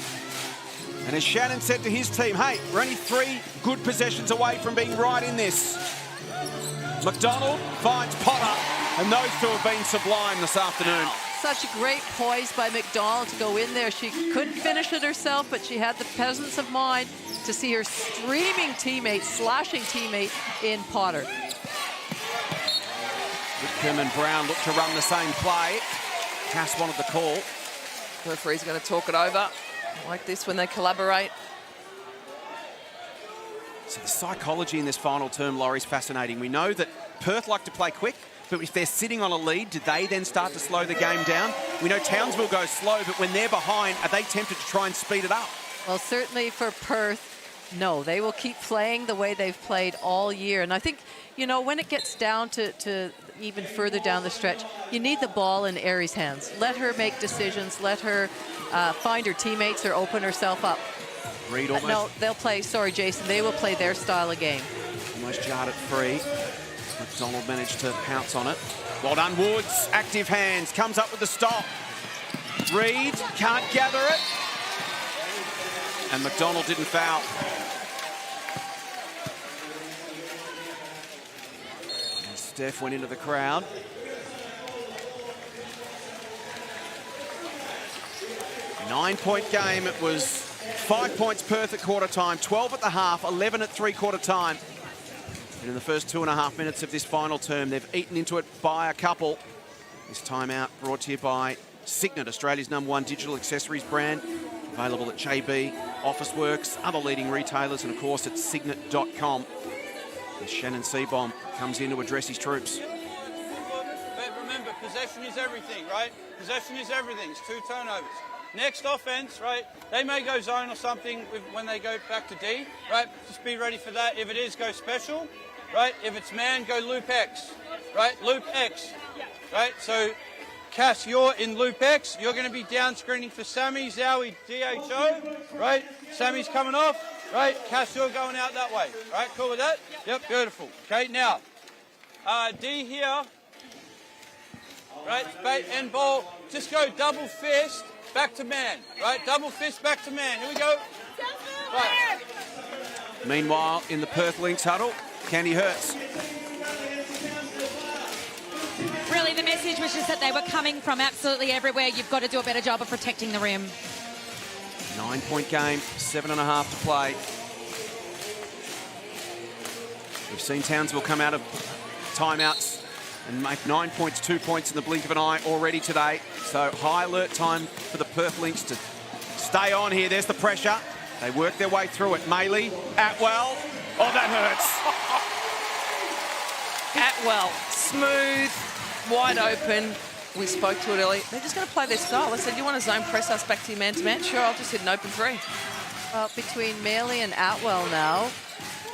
Speaker 1: And as Shannon said to his team, hey, we're only 3 good possessions away from being right in this. McDonald finds Potter, and those two have been sublime this afternoon.
Speaker 4: Such a great poise by McDonald to go in there. She couldn't finish it herself, but she had the presence of mind to see her streaming teammate, slashing teammate in Potter.
Speaker 1: Whitcomb and Brown look to run the same play. Cass wanted the call.
Speaker 3: The referee's going to talk it over. I like this when they collaborate.
Speaker 1: So the psychology in this final term, Laurie, is fascinating. We know that Perth like to play quick, but if they're sitting on a lead, do they then start to slow the game down? We know Townsville goes slow, but when they're behind, are they tempted to try and speed it up?
Speaker 4: Well, certainly for Perth, no. They will keep playing the way they've played all year. And I think, you know, when it gets down to even further down the stretch, you need the ball in Airy's hands. Let her make decisions. Let her find her teammates or open herself up.
Speaker 1: Reed almost.
Speaker 4: No, they'll play, sorry, Jason, they will play their style of game.
Speaker 1: Almost jarred it free. McDonald managed to pounce on it. Well done, Woods. Active hands. Comes up with the stop. Reed can't gather it. And McDonald didn't foul. And Steph went into the crowd. Nine-point game. It was 5 points Perth at quarter time, 12 at the half, 11 at three-quarter time. And in the first 2.5 minutes of this final term, they've eaten into it by a couple. This timeout brought to you by Cygnett, Australia's #1 digital accessories brand. Available at JB, Officeworks, other leading retailers, and of course at Cygnett.com. As Shannon Seabohm comes in to address his troops.
Speaker 6: But remember, possession is everything, right? Possession is everything. It's 2 turnovers. Next offense, right? They may go zone or something when they go back to D, right? Just be ready for that. If it is, go special, right? If it's man, go loop X, right? Loop X, right? So, Cass, you're in loop X. You're going to be down screening for Sammy, Zowie, DHO, right? Sammy's coming off, right? Cass, you're going out that way, right? Cool with that? Yep, beautiful. Okay, now, D here, right? Bait and ball. Just go double fist. Back to man, right? Double fist, back to man. Here we go. Right.
Speaker 1: Meanwhile, in the Perth Lynx huddle, Candy Hurts.
Speaker 2: Really, the message was just that they were coming from absolutely everywhere. You've got to do a better job of protecting the rim.
Speaker 1: 9-point game, 7.5 to play. We've seen Townsville come out of timeouts and make 9 points, 2 points in the blink of an eye already today. So high alert time for the Perth Lynx to stay on here. There's the pressure. They work their way through it. Maley, Atwell. Oh, that hurts.
Speaker 3: Atwell, smooth, wide open. We spoke to it earlier. They're just going to play their style. They said, you want to zone press us back to your man-to-man? Sure, I'll just hit an open three.
Speaker 4: Well, between Maley and Atwell now.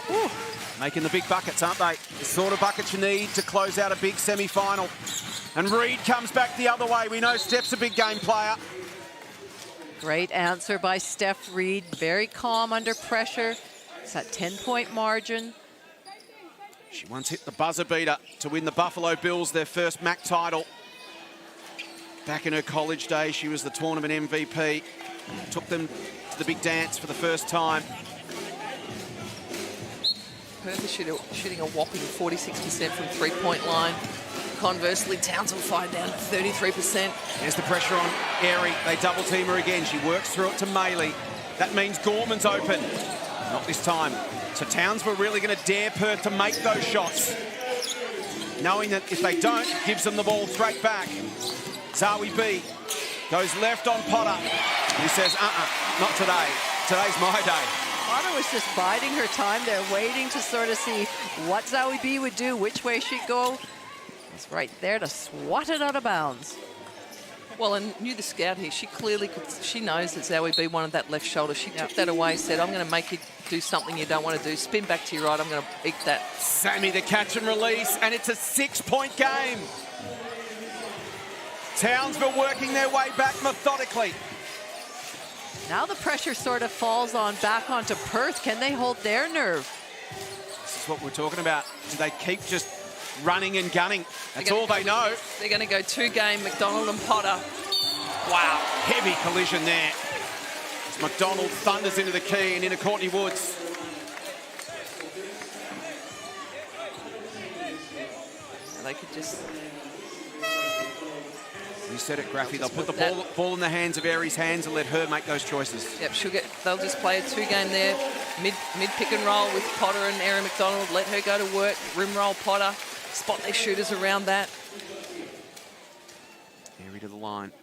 Speaker 1: Whew. Making the big buckets, aren't they? The sort of buckets you need to close out a big semi-final. And Reed comes back the other way. We know Steph's a big game player.
Speaker 4: Great answer by Steph Reed. Very calm under pressure. It's that 10-point margin.
Speaker 1: She once hit the buzzer beater to win the Buffalo Bills their first MAC title. Back in her college days, she was the tournament MVP. Took them to the big dance for the first time.
Speaker 3: Perth is shooting a whopping 46% from three-point line. Conversely, Townsville fired down to 33%.
Speaker 1: There's the pressure on Airy. They double team her again. She works through it to Maley. That means Gorman's open. Not this time. So Townsville really going to dare Perth to make those shots. Knowing that if they don't, it gives them the ball straight back. Zawi B goes left on Potter. He says, not today. Today's my day.
Speaker 4: Potter was just biding her time there, waiting to sort of see what Zawi B would do, which way she'd go. It's right there to swat it out of bounds.
Speaker 3: Well, and knew the scout here. She clearly could. She knows that Zawi B wanted that left shoulder. She took that away, said, I'm going to make you do something you don't want to do. Spin back to your right. I'm going to eat that.
Speaker 1: Sammy the catch and release, and it's a 6-point game. Townsville working their way back methodically.
Speaker 4: Now the pressure sort of falls back onto Perth. Can they hold their nerve?
Speaker 1: This is what we're talking about. Do they keep just running and gunning? That's all they know.
Speaker 3: They're going to go two-game, McDonald and Potter.
Speaker 1: Wow, heavy collision there. As McDonald thunders into the key and into Courtney Woods.
Speaker 3: And they could just...
Speaker 1: You said it, Graffy. They'll put the ball in the hands of Aries' hands and let her make those choices.
Speaker 3: Yep, they'll just play a two-game there. Mid pick and roll with Potter and Erin McDonald. Let her go to work. Rim roll Potter. Spot their shooters around that.
Speaker 1: Airy to the line.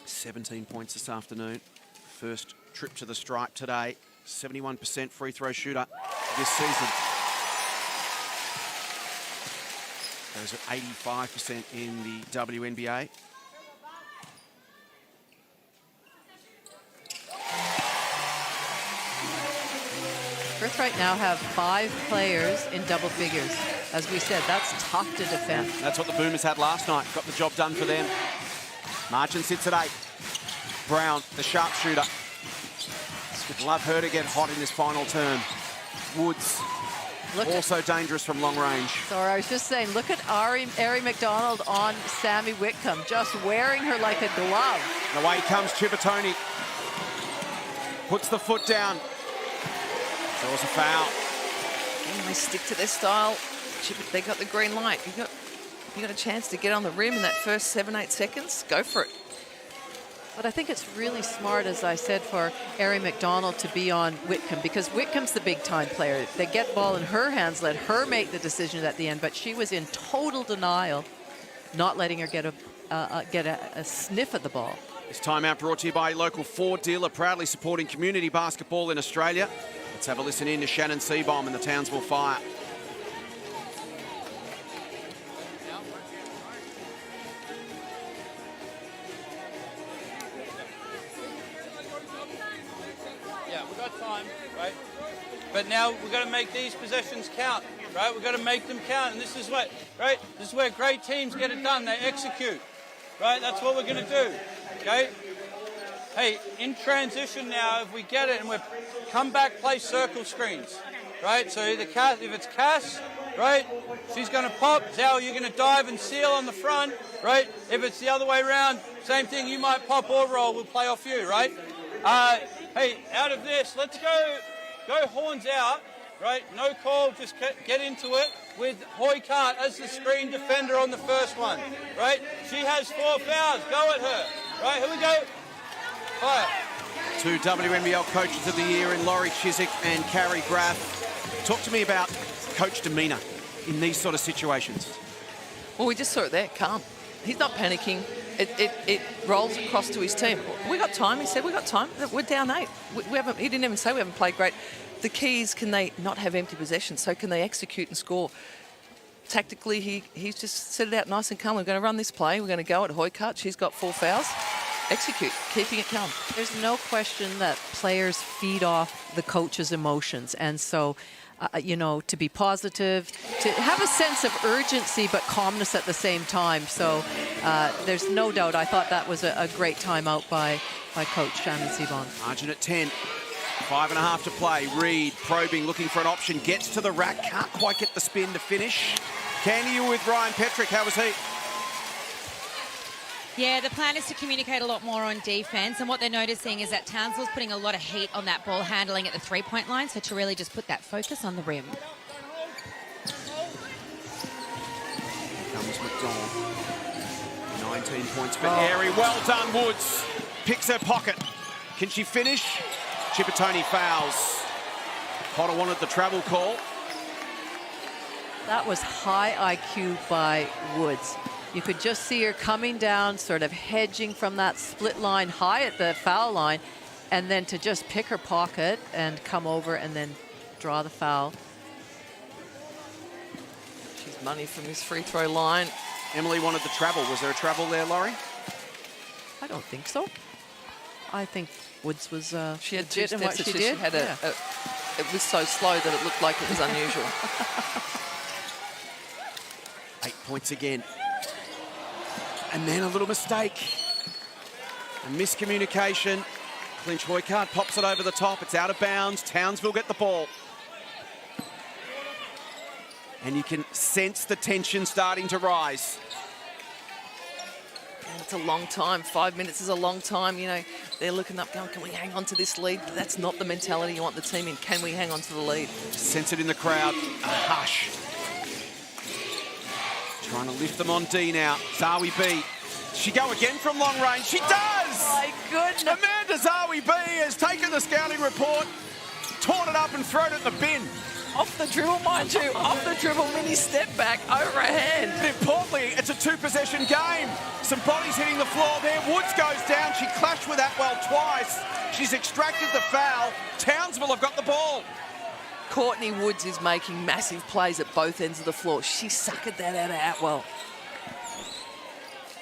Speaker 1: 17 points this afternoon. First trip to the stripe today. 71% free throw shooter this season. Those are 85% in the WNBA.
Speaker 4: Perth right now have 5 players in double figures. As we said, that's tough to defend.
Speaker 1: Yeah, that's what the Boomers had last night. Got the job done for them. Margin sits at 8. Brown, the sharpshooter. Would love her to get hot in this final term. Woods, also dangerous from long range.
Speaker 4: Sorry, I was just saying, look at Ari McDonald on Sammy Whitcomb, just wearing her like a glove.
Speaker 1: And away comes Chivatoni. Puts the foot down. Draws a foul.
Speaker 3: And they stick to their style. They got the green light. You got a chance to get on the rim in that first 7-8 seconds. Go for it.
Speaker 4: But I think it's really smart, as I said, for Ari McDonald to be on Whitcomb, because Whitcomb's the big-time player. They get ball in her hands, let her make the decision at the end, but she was in total denial, not letting her get a sniff at the ball.
Speaker 1: This timeout brought to you by local Ford dealer, proudly supporting community basketball in Australia. Let's have a listen in to Shannon Seabohm and the Townsville Fire.
Speaker 6: Yeah, we've got time, right? But now we've got to make these possessions count, right? We've got to make them count, and this is what, right? This is where great teams get it done. They execute, right? That's what we're going to do, okay? Hey, in transition now, if we get it and we come back, play circle screens, right? So either Cass, if it's Cass, right, she's going to pop. Zhao, you're going to dive and seal on the front, right? If it's the other way around, same thing. You might pop or roll. We'll play off you, right? Hey, out of this, let's go horns out, right? No call, just get into it with Hoykart as the screen defender on the first one, right? She has 4 fouls. Go at her, right? Here we go. Fire.
Speaker 1: 2 WNBL Coaches of the Year in Laurie Chiswick and Carrie Graff. Talk to me about coach demeanour in these sort of situations.
Speaker 3: Well, we just saw it there, calm. He's not panicking. It rolls across to his team. We got time, he said, we got time. We're down 8. He didn't even say we haven't played great. The key is, can they not have empty possession? So can they execute and score? tactically, he's just set it out nice and calm. We're going to run this play. We're going to go at Hoycutt. She's got 4 fouls. Execute, keeping it calm.
Speaker 4: There's no question that players feed off the coach's emotions. And so, you know, to be positive, to have a sense of urgency but calmness at the same time. So there's no doubt. I thought that was a great timeout by Coach Shannon Seabon.
Speaker 1: Margin at 10. 5.5 to play. Reed probing, looking for an option. Gets to the rack. Can't quite get the spin to finish. Candy, you with Ryan Petrick. How was he?
Speaker 2: Yeah, the plan is to communicate a lot more on defense, and what they're noticing is that Townsville's putting a lot of heat on that ball handling at the three-point line, so to really just put that focus on the rim.
Speaker 1: Here comes McDonald. 19 points for Airy. Well done, Woods. Picks her pocket. Can she finish? Chippertoni fouls. Potter wanted the travel call.
Speaker 4: That was high IQ by Woods. You could just see her coming down, sort of hedging from that split line high at the foul line, and then to just pick her pocket and come over and then draw the foul.
Speaker 3: She's money from this free throw line.
Speaker 1: Emily wanted the travel. Was there a travel there, Laurie?
Speaker 4: I don't think so. I think Woods was
Speaker 3: she had 2
Speaker 4: legit in what
Speaker 3: steps.
Speaker 4: she did.
Speaker 3: She had it was so slow that it looked like it was unusual.
Speaker 1: 8 points again. And then a little mistake. A miscommunication. Clinch Hoycutt pops it over the top. It's out of bounds. Townsville get the ball. And you can sense the tension starting to rise.
Speaker 3: And it's a long time. 5 minutes is a long time. You know, they're looking up going, can we hang on to this lead? But that's not the mentality you want the team in. Can we hang on to the lead?
Speaker 1: Sense it in the crowd. A hush. Trying to lift them on D now. Zawi B. She go again from long range. She does!
Speaker 4: Oh my goodness.
Speaker 1: Amanda Zawi B has taken the scouting report, torn it up and thrown it in the bin.
Speaker 3: Off the dribble, mind you. Off the dribble, mini step back, overhand.
Speaker 1: But importantly, it's a 2-possession game. Some bodies hitting the floor there. Woods goes down. She clashed with Atwell twice. She's extracted the foul. Townsville have got the ball.
Speaker 3: Courtney Woods is making massive plays at both ends of the floor. She suckered that out of Atwell.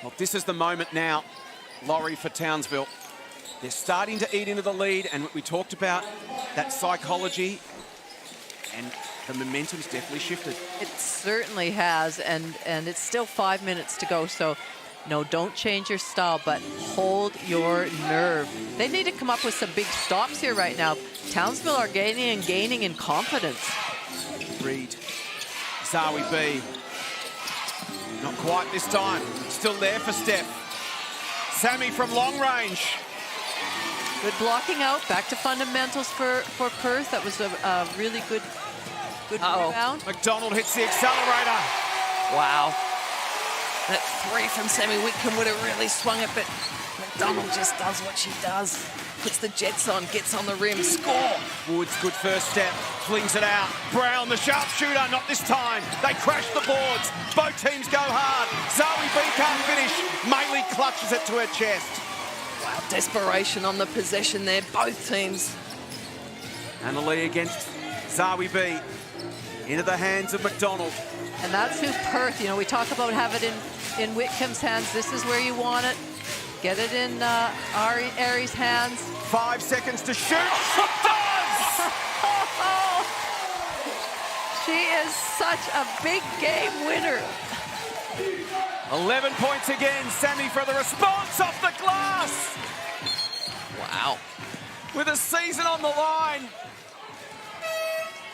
Speaker 1: Well, this is the moment now, Laurie, for Townsville. They're starting to eat into the lead, and we talked about that psychology, and the momentum's definitely shifted.
Speaker 4: It certainly has, and it's still 5 minutes to go, so no, don't change your style, but hold your nerve. They need to come up with some big stops here right now. Townsville are gaining in confidence.
Speaker 1: Reed, Zawi B. Not quite this time. Still there for Steph. Sammy from long range.
Speaker 4: Good blocking out. Back to fundamentals for Perth. That was a really good rebound.
Speaker 1: McDonald hits the accelerator.
Speaker 3: Wow. That 3 from Sammy Whitcomb would have really swung it, but McDonald just does what she does. Puts the jets on, gets on the rim, score.
Speaker 1: Woods, good first step, flings it out. Brown, the sharpshooter, not this time. They crash the boards. Both teams go hard. Zoe B can't finish. Maley clutches it to her chest.
Speaker 3: Wow, desperation on the possession there, both teams.
Speaker 1: And the lead against Zoe B. Into the hands of McDonald.
Speaker 4: And that's who Perth, you know, we talk about have it in Whitcomb's hands. This is where you want it. Get it in Ari's hands.
Speaker 1: 5 seconds to shoot. She does!
Speaker 4: She is such a big game winner.
Speaker 1: 11 points again. Sammy for the response off the glass.
Speaker 3: Wow.
Speaker 1: With a season on the line.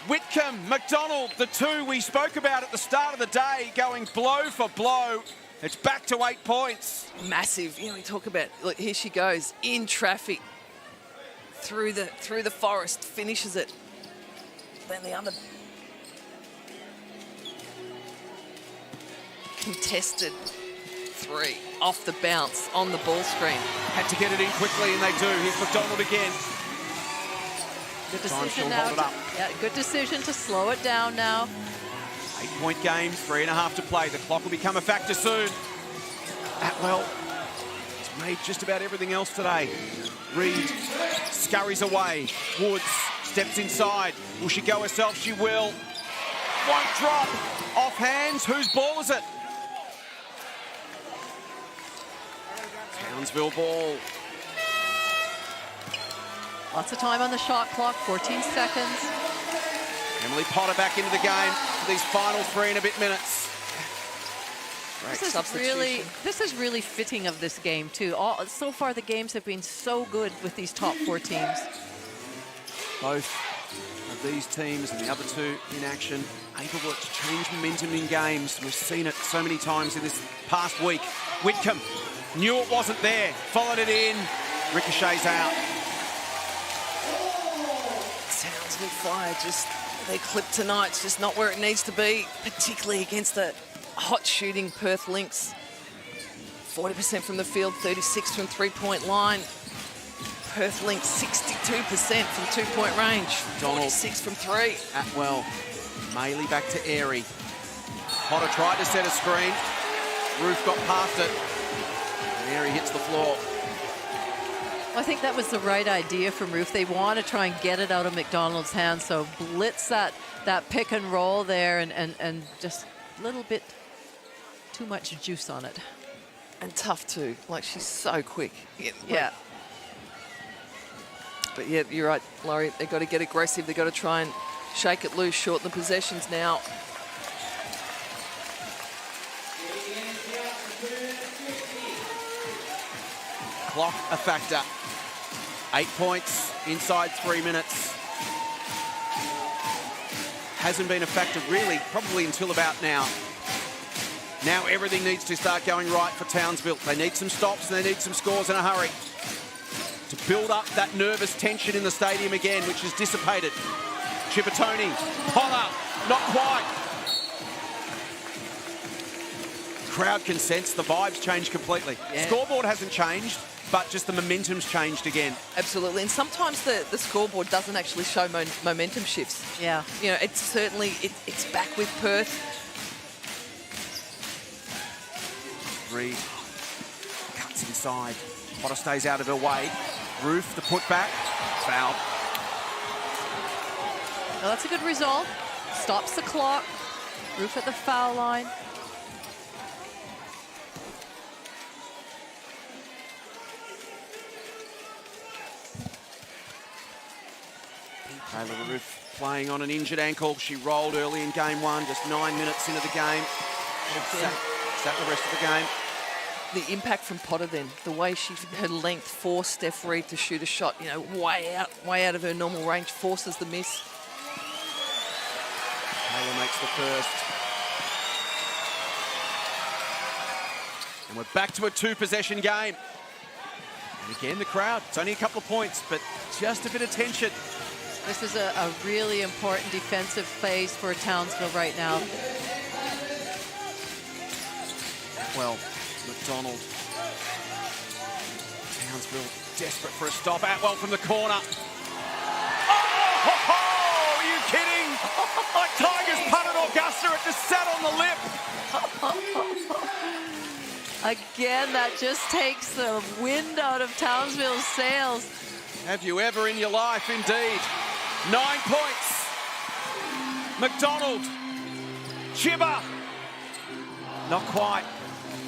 Speaker 1: Whitcomb, McDonald, the two we spoke about at the start of the day, going blow for blow. It's back to 8 points.
Speaker 3: Massive. You know, we talk about, look, here she goes in traffic through the forest, finishes it. Then the other contested 3 off the bounce on the ball screen.
Speaker 1: Had to get it in quickly, and they do. Here's McDonald again.
Speaker 4: Good decision now. Good decision to slow it down now.
Speaker 1: 8-point game, 3.5 to play. The clock will become a factor soon. Atwell has made just about everything else today. Reed scurries away. Woods steps inside. Will she go herself? She will. won't drop. Off hands. Whose ball is it? Townsville ball.
Speaker 4: Lots of time on the shot clock, 14 seconds.
Speaker 1: Emily Potter back into the game for these final 3 and a bit minutes.
Speaker 4: This is really fitting of this game too. So far the games have been so good with these top 4 teams.
Speaker 1: Both of these teams and the other 2 in action able to change momentum in games. We've seen it so many times in this past week. Whitcomb knew it wasn't there, followed it in, ricochets out.
Speaker 9: Townsville Fire, their clip tonight's just not where it needs to be, particularly against the hot shooting Perth Lynx. 40% from the field, 36 from 3-point line. Perth Lynx 62% from 2-point range, 46 from 3.
Speaker 1: Atwell, Maley back to Airy. Potter tried to set a screen. Roof got past it. And Airy hits the floor.
Speaker 4: I think that was the right idea from Roof. They want to try and get it out of McDonald's hands, so blitz that pick and roll there and just a little bit too much juice on it.
Speaker 9: And tough too, like she's so quick.
Speaker 4: Yeah.
Speaker 9: But yeah, you're right, Laurie, they've got to get aggressive. They've got to try and shake it loose, shorten the possessions now.
Speaker 1: Clock a factor. 8 points inside 3 minutes. Hasn't been a factor really, probably until about now. Now everything needs to start going right for Townsville. They need some stops and they need some scores in a hurry to build up that nervous tension in the stadium again, which is dissipated. Chippertoni, Potter, not quite. Crowd can sense the vibes change completely.
Speaker 9: Yeah.
Speaker 1: Scoreboard hasn't changed, but just the momentum's changed again.
Speaker 9: Absolutely, and sometimes the scoreboard doesn't actually show momentum shifts.
Speaker 4: Yeah.
Speaker 9: You know, it's certainly, it's back with Perth.
Speaker 1: Reed cuts inside. Potter stays out of her way. Roof, the putback, foul.
Speaker 4: Well, that's a good result. Stops the clock. Roof at the foul line.
Speaker 1: Taylor Roof playing on an injured ankle. She rolled early in game 1, just 9 minutes into the game. Sat the rest of the game.
Speaker 9: The impact from Potter then, the way her length forced Steph Reed to shoot a shot, you know, way out of her normal range, forces the miss.
Speaker 1: Taylor makes the first. And we're back to a 2-possession game. And again, the crowd, it's only a couple of points, but just a bit of tension.
Speaker 4: This is a really important defensive phase for Townsville right now.
Speaker 1: Well, McDonald. Townsville desperate for a stop. Atwell from the corner. Oh, are you kidding? Like Tigers punted Augusta, it just sat on the lip.
Speaker 4: Again, that just takes the wind out of Townsville's sails.
Speaker 1: Have you ever in your life, indeed. 9 points. McDonald. Chibba. Not quite.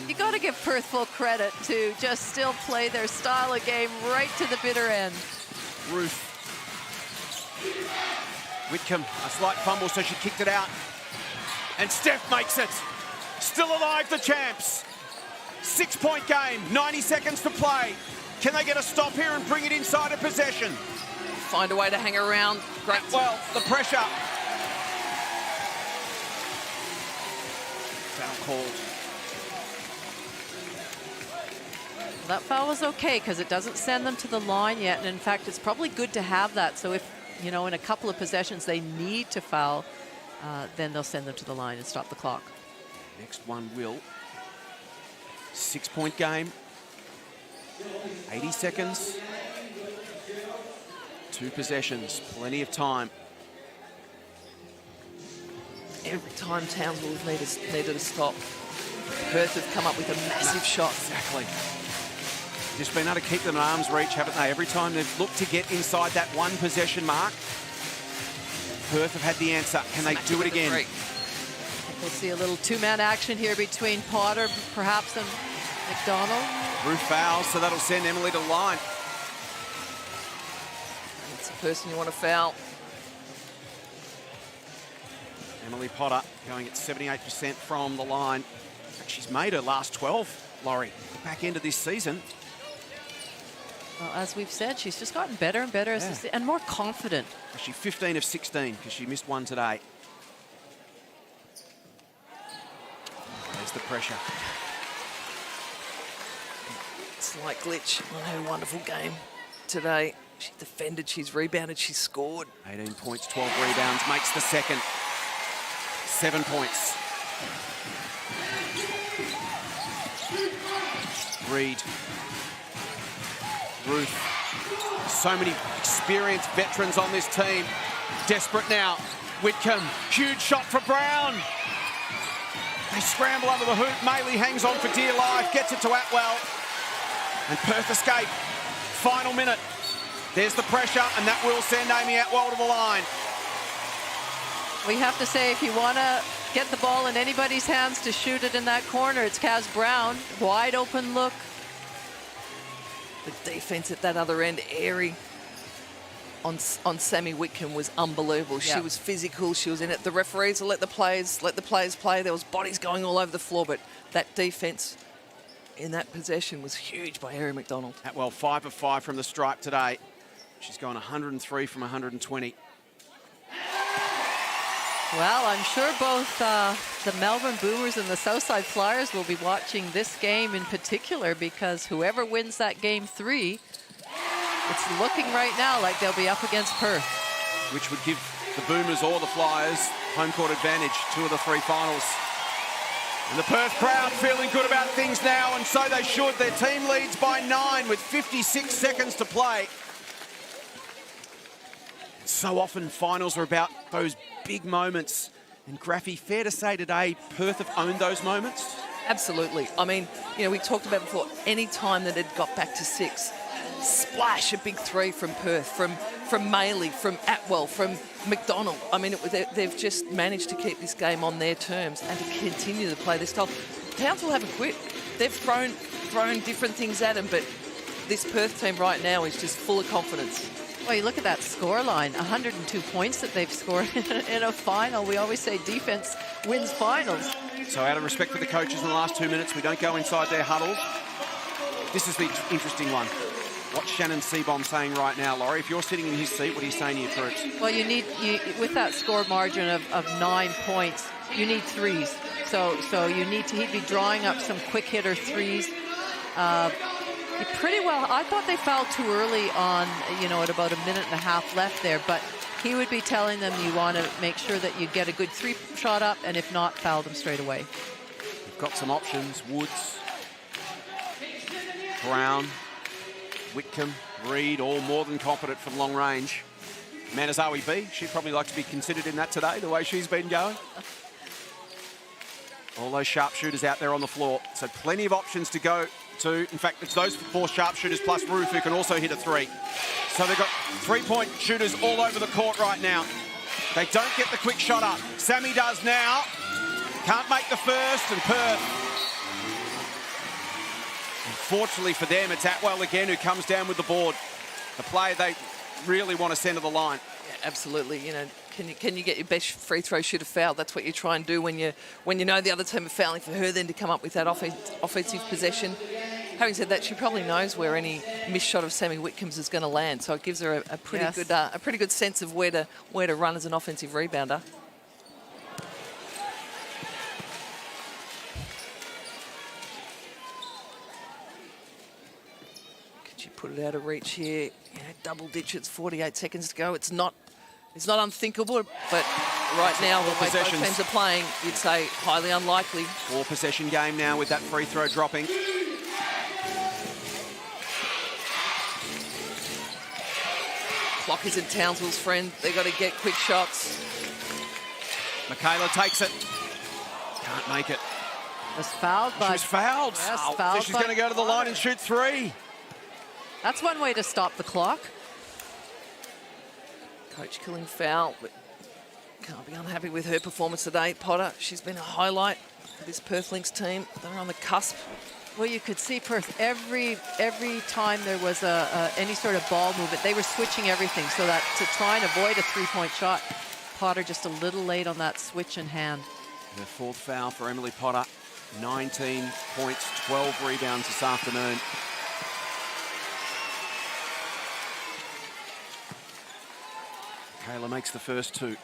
Speaker 4: You got to give Perth full credit to just still play their style of game right to the bitter end.
Speaker 1: Roof. Whitcomb, a slight fumble, so she kicked it out. And Steph makes it. Still alive, the champs. 6-point game, 90 seconds to play. Can they get a stop here and bring it inside a possession?
Speaker 9: Find a way to hang around. Great.
Speaker 1: Well, the pressure. Foul called.
Speaker 4: That foul was okay because it doesn't send them to the line yet. And in fact, it's probably good to have that. So if, you know, in a couple of possessions they need to foul, then they'll send them to the line and stop the clock.
Speaker 1: Next one will. 6-point game. 80 seconds. 2 possessions. Plenty of time.
Speaker 9: Every time Townsville needed a stop, Perth have come up with a massive shot.
Speaker 1: Exactly. Just been able to keep them at arm's reach, haven't they? Every time they've looked to get inside that 1 possession mark, Perth have had the answer. Can they do it again?
Speaker 4: We'll see a little two-man action here between Potter, perhaps, and McDonald.
Speaker 1: Roof fouls, so that'll send Emily to the line.
Speaker 9: It's the person you want to foul.
Speaker 1: Emily Potter going at 78% from the line. She's made her last 12, Laurie, back end of this season.
Speaker 4: Well, as we've said, she's just gotten better and better and more confident.
Speaker 1: She's 15 of 16 because she missed one today. There's the pressure.
Speaker 9: Slight glitch on her wonderful game today. She defended, she's rebounded, she's scored.
Speaker 1: 18 points, 12 rebounds, makes the second. 7 points. Reed. Ruth. So many experienced veterans on this team. Desperate now. Whitcomb. Huge shot for Brown. They scramble under the hoop. Maley hangs on for dear life. Gets it to Atwell. And Perth escape. Final minute. There's the pressure, and that will send Amy Atwell to the line.
Speaker 4: We have to say, if you want to get the ball in anybody's hands to shoot it in that corner, it's Kaz Brown. Wide open look.
Speaker 9: The defense at that other end, airy, on Sammy Whitcomb was unbelievable. She was physical. She was in it. The referees will let the players play. There was bodies going all over the floor, but that defense in that possession was huge by Harry McDonald.
Speaker 1: Atwell 5 of 5 from the stripe today. She's gone 103 from 120.
Speaker 4: Well, I'm sure both the Melbourne Boomers and the Southside Flyers will be watching this game in particular, because whoever wins that game 3, it's looking right now like they'll be up against Perth.
Speaker 1: Which would give the Boomers or the Flyers home court advantage, 2 of the 3 finals. And the Perth crowd feeling good about things now, and so they should. Their team leads by 9 with 56 seconds to play. So often finals are about those big moments. And Graffy, fair to say today, Perth have owned those moments?
Speaker 9: Absolutely. I mean, you know, we talked about before, any time that it got back to 6, splash, a big 3 from Perth, from Maley, from Atwell, from McDonald. I mean, they've just managed to keep this game on their terms and to continue to play this style. Townsville haven't quit. They've thrown different things at them, but this Perth team right now is just full of confidence.
Speaker 4: Well, you look at that score line, 102 points that they've scored in a final. We always say defense wins finals.
Speaker 1: So out of respect for the coaches in the last 2 minutes, we don't go inside their huddle. This is the interesting one. What's Shannon Seabohm saying right now, Laurie? If you're sitting in his seat, what are you saying to your troops?
Speaker 4: Well, with that score margin of 9 points, you need threes. So you need to, he'd be drawing up some quick hitter threes. Pretty well, I thought they fouled too early on, at about a minute and a half left there, but he would be telling them you want to make sure that you get a good 3 shot up, and if not, foul them straight away.
Speaker 1: We've got some options. Woods, Brown, Whitcomb, Reed, all more than competent from long range. Manazawi B, she'd probably like to be considered in that today, the way she's been going. All those sharpshooters out there on the floor, so plenty of options to go to. In fact, it's those 4 sharpshooters plus Roof who can also hit a 3. So they've got 3-point shooters all over the court right now. They don't get the quick shot up. Sammy does now. Can't make the first, and Perth. Unfortunately for them, it's Atwell again who comes down with the board. The play they really want to send to the line.
Speaker 9: Yeah, absolutely. Can you get your best free throw shooter fouled? That's what you try and do when you know the other team are fouling, for her then to come up with that offensive possession. Having said that, she probably knows where any missed shot of Sammy Whitcomb's is going to land, so it gives her a pretty good sense of where to run as an offensive rebounder. Could she put it out of reach here? Double digits, 48 seconds to go. It's not unthinkable, but right now, the way both teams are playing, you'd say highly unlikely.
Speaker 1: 4 possession game now with that free throw dropping.
Speaker 9: Clock isn't Townsville's friend. They've got to get quick shots.
Speaker 1: Michaela takes it. Can't make it.
Speaker 4: Was fouled by...
Speaker 1: She was fouled.
Speaker 4: Yes,
Speaker 1: so
Speaker 4: fouled
Speaker 1: she's going to go to the line and shoot 3.
Speaker 4: That's one way to stop the clock.
Speaker 9: Coach killing foul, but
Speaker 3: Can't be unhappy with her performance today. Potter, she's been a highlight for this Perth Lynx team. They're on the cusp.
Speaker 4: Well, you could see Perth every time there was any sort of ball movement, they were switching everything so that to try and avoid a three-point shot. Potter just a little late on that switch in hand.
Speaker 1: Her fourth foul for Emily Potter. 19 points, 12 rebounds this afternoon. Kayla makes the first two.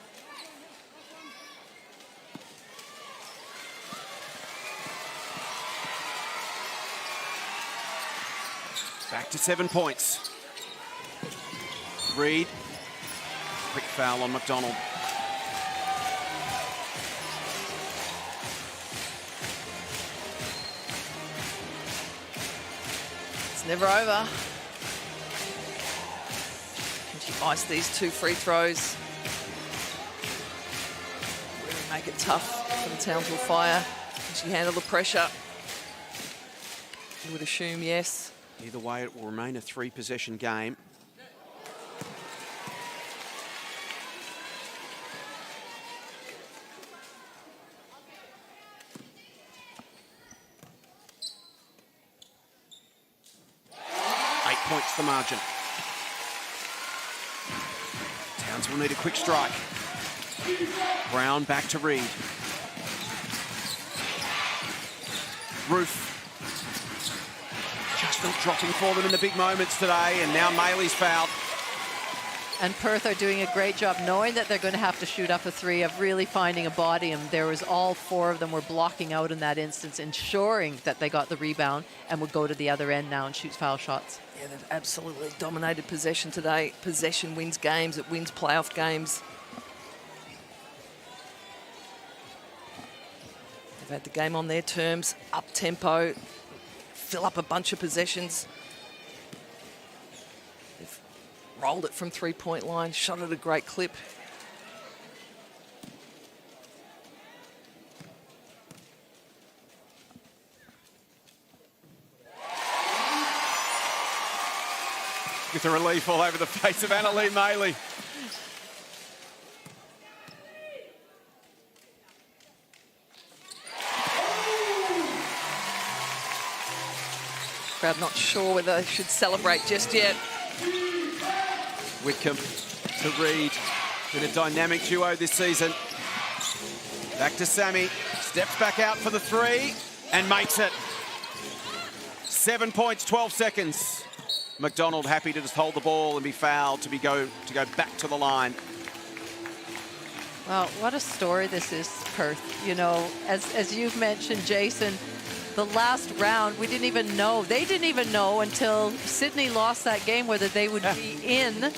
Speaker 1: Back to 7 points. Reed. Quick foul on McDonald.
Speaker 3: It's never over. Can she ice these 2 free throws? Really make it tough for the Townsville Fire. Can she handle the pressure? You would assume yes.
Speaker 1: Either way, it will remain a 3-possession game. Points the margin. Townsville need a quick strike. Brown back to Reed. Roof. Just not dropping for them in the big moments today, and now Maley's fouled.
Speaker 4: And Perth are doing a great job knowing that they're going to have to shoot up a three, of really finding a body. And there was all 4 of them were blocking out in that instance, ensuring that they got the rebound and would go to the other end now and shoot foul shots.
Speaker 3: Yeah, they've absolutely dominated possession today. Possession wins games, it wins playoff games. They've had the game on their terms, up tempo, fill up a bunch of possessions. They've rolled it from 3-point line, shot at a great clip.
Speaker 1: With a relief all over the face of Annalee Maley.
Speaker 3: Crowd not sure whether they should celebrate just yet.
Speaker 1: Whitcomb to Reed. Been a dynamic duo this season. Back to Sammy. Steps back out for the 3 and makes it. 7 points, 12 seconds. McDonald happy to just hold the ball and be fouled to go back to the line.
Speaker 4: Well, what a story this is, Perth. You know, as you've mentioned, Jason, the last round, we didn't even know. They didn't even know until Sydney lost that game whether they would be in the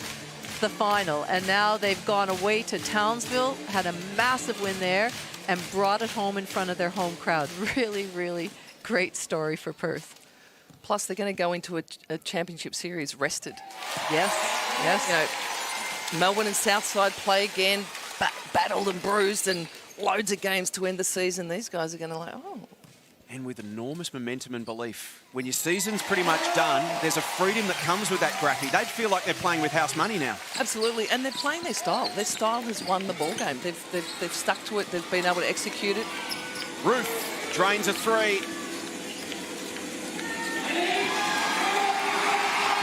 Speaker 4: final. And now they've gone away to Townsville, had a massive win there, and brought it home in front of their home crowd. Really, really great story for Perth.
Speaker 3: Plus, they're going to go into a championship series rested.
Speaker 4: Yes, yes.
Speaker 3: You know, Melbourne and Southside play again, battled and bruised, and loads of games to end the season. These guys are going to like, oh.
Speaker 1: And with enormous momentum and belief. When your season's pretty much done, there's a freedom that comes with that graphy. They feel like they're playing with house money now.
Speaker 3: Absolutely, and they're playing their style. Their style has won the ball game. They've stuck to it. They've been able to execute it.
Speaker 1: Ruth drains a 3.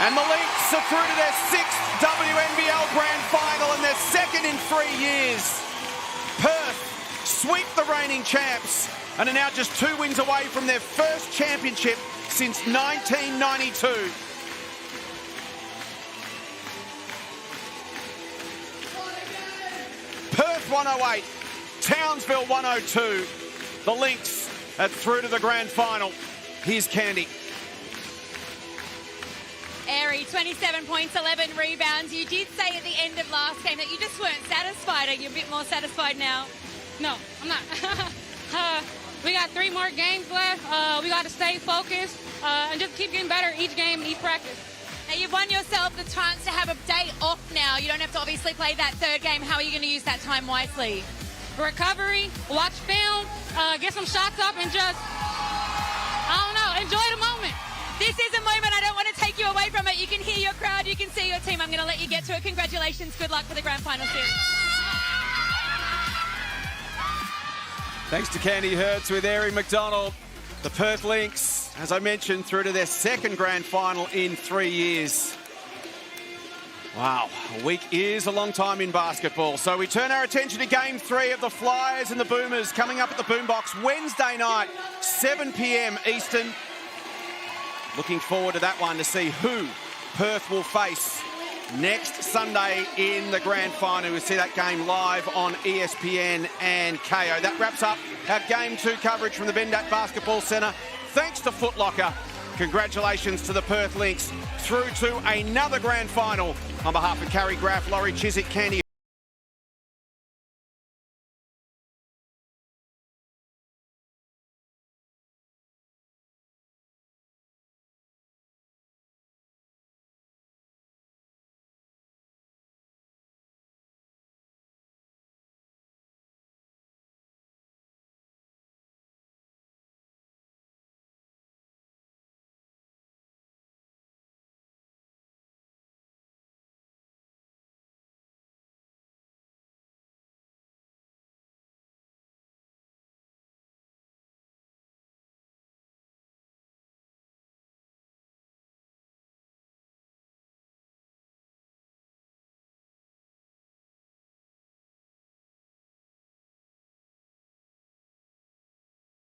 Speaker 1: And the Lynx are through to their 6th WNBL Grand Final and their 2nd in 3 years. Perth sweep the reigning champs and are now just 2 wins away from their first championship since 1992. Perth 108, Townsville 102. The Lynx are through to the Grand Final. Here's Candy.
Speaker 2: Airy, 27 points, 11 rebounds. You did say at the end of last game that you just weren't satisfied. Are you a bit more satisfied now?
Speaker 12: No, I'm not. We got 3 more games left. We got to stay focused and just keep getting better each game and each practice.
Speaker 2: Now you've won yourself the chance to have a day off now. You don't have to obviously play that 3rd game. How are you going to use that time wisely?
Speaker 12: Recovery, watch film, get some shots up, and just, I don't know, enjoy the moment.
Speaker 2: This is a moment. I don't want to take you away from it. You can hear your crowd. You can see your team. I'm going to let you get to it. Congratulations. Good luck for the Grand Final series.
Speaker 1: Thanks to Candy Hertz with Erin McDonald. The Perth Lynx, as I mentioned, through to their second grand final in 3 years. Wow, a week is a long time in basketball. So we turn our attention to Game 3 of the Flyers and the Boomers coming up at the Boombox Wednesday night, 7 p.m. Eastern. Looking forward to that one to see who Perth will face next Sunday in the grand final. We'll see that game live on ESPN and KO. That wraps up our Game 2 coverage from the Bendat Basketball Centre. Thanks to Foot Locker. Congratulations to the Perth Lynx through to another grand final. On behalf of Carrie Graff, Laurie Chiswick, Candy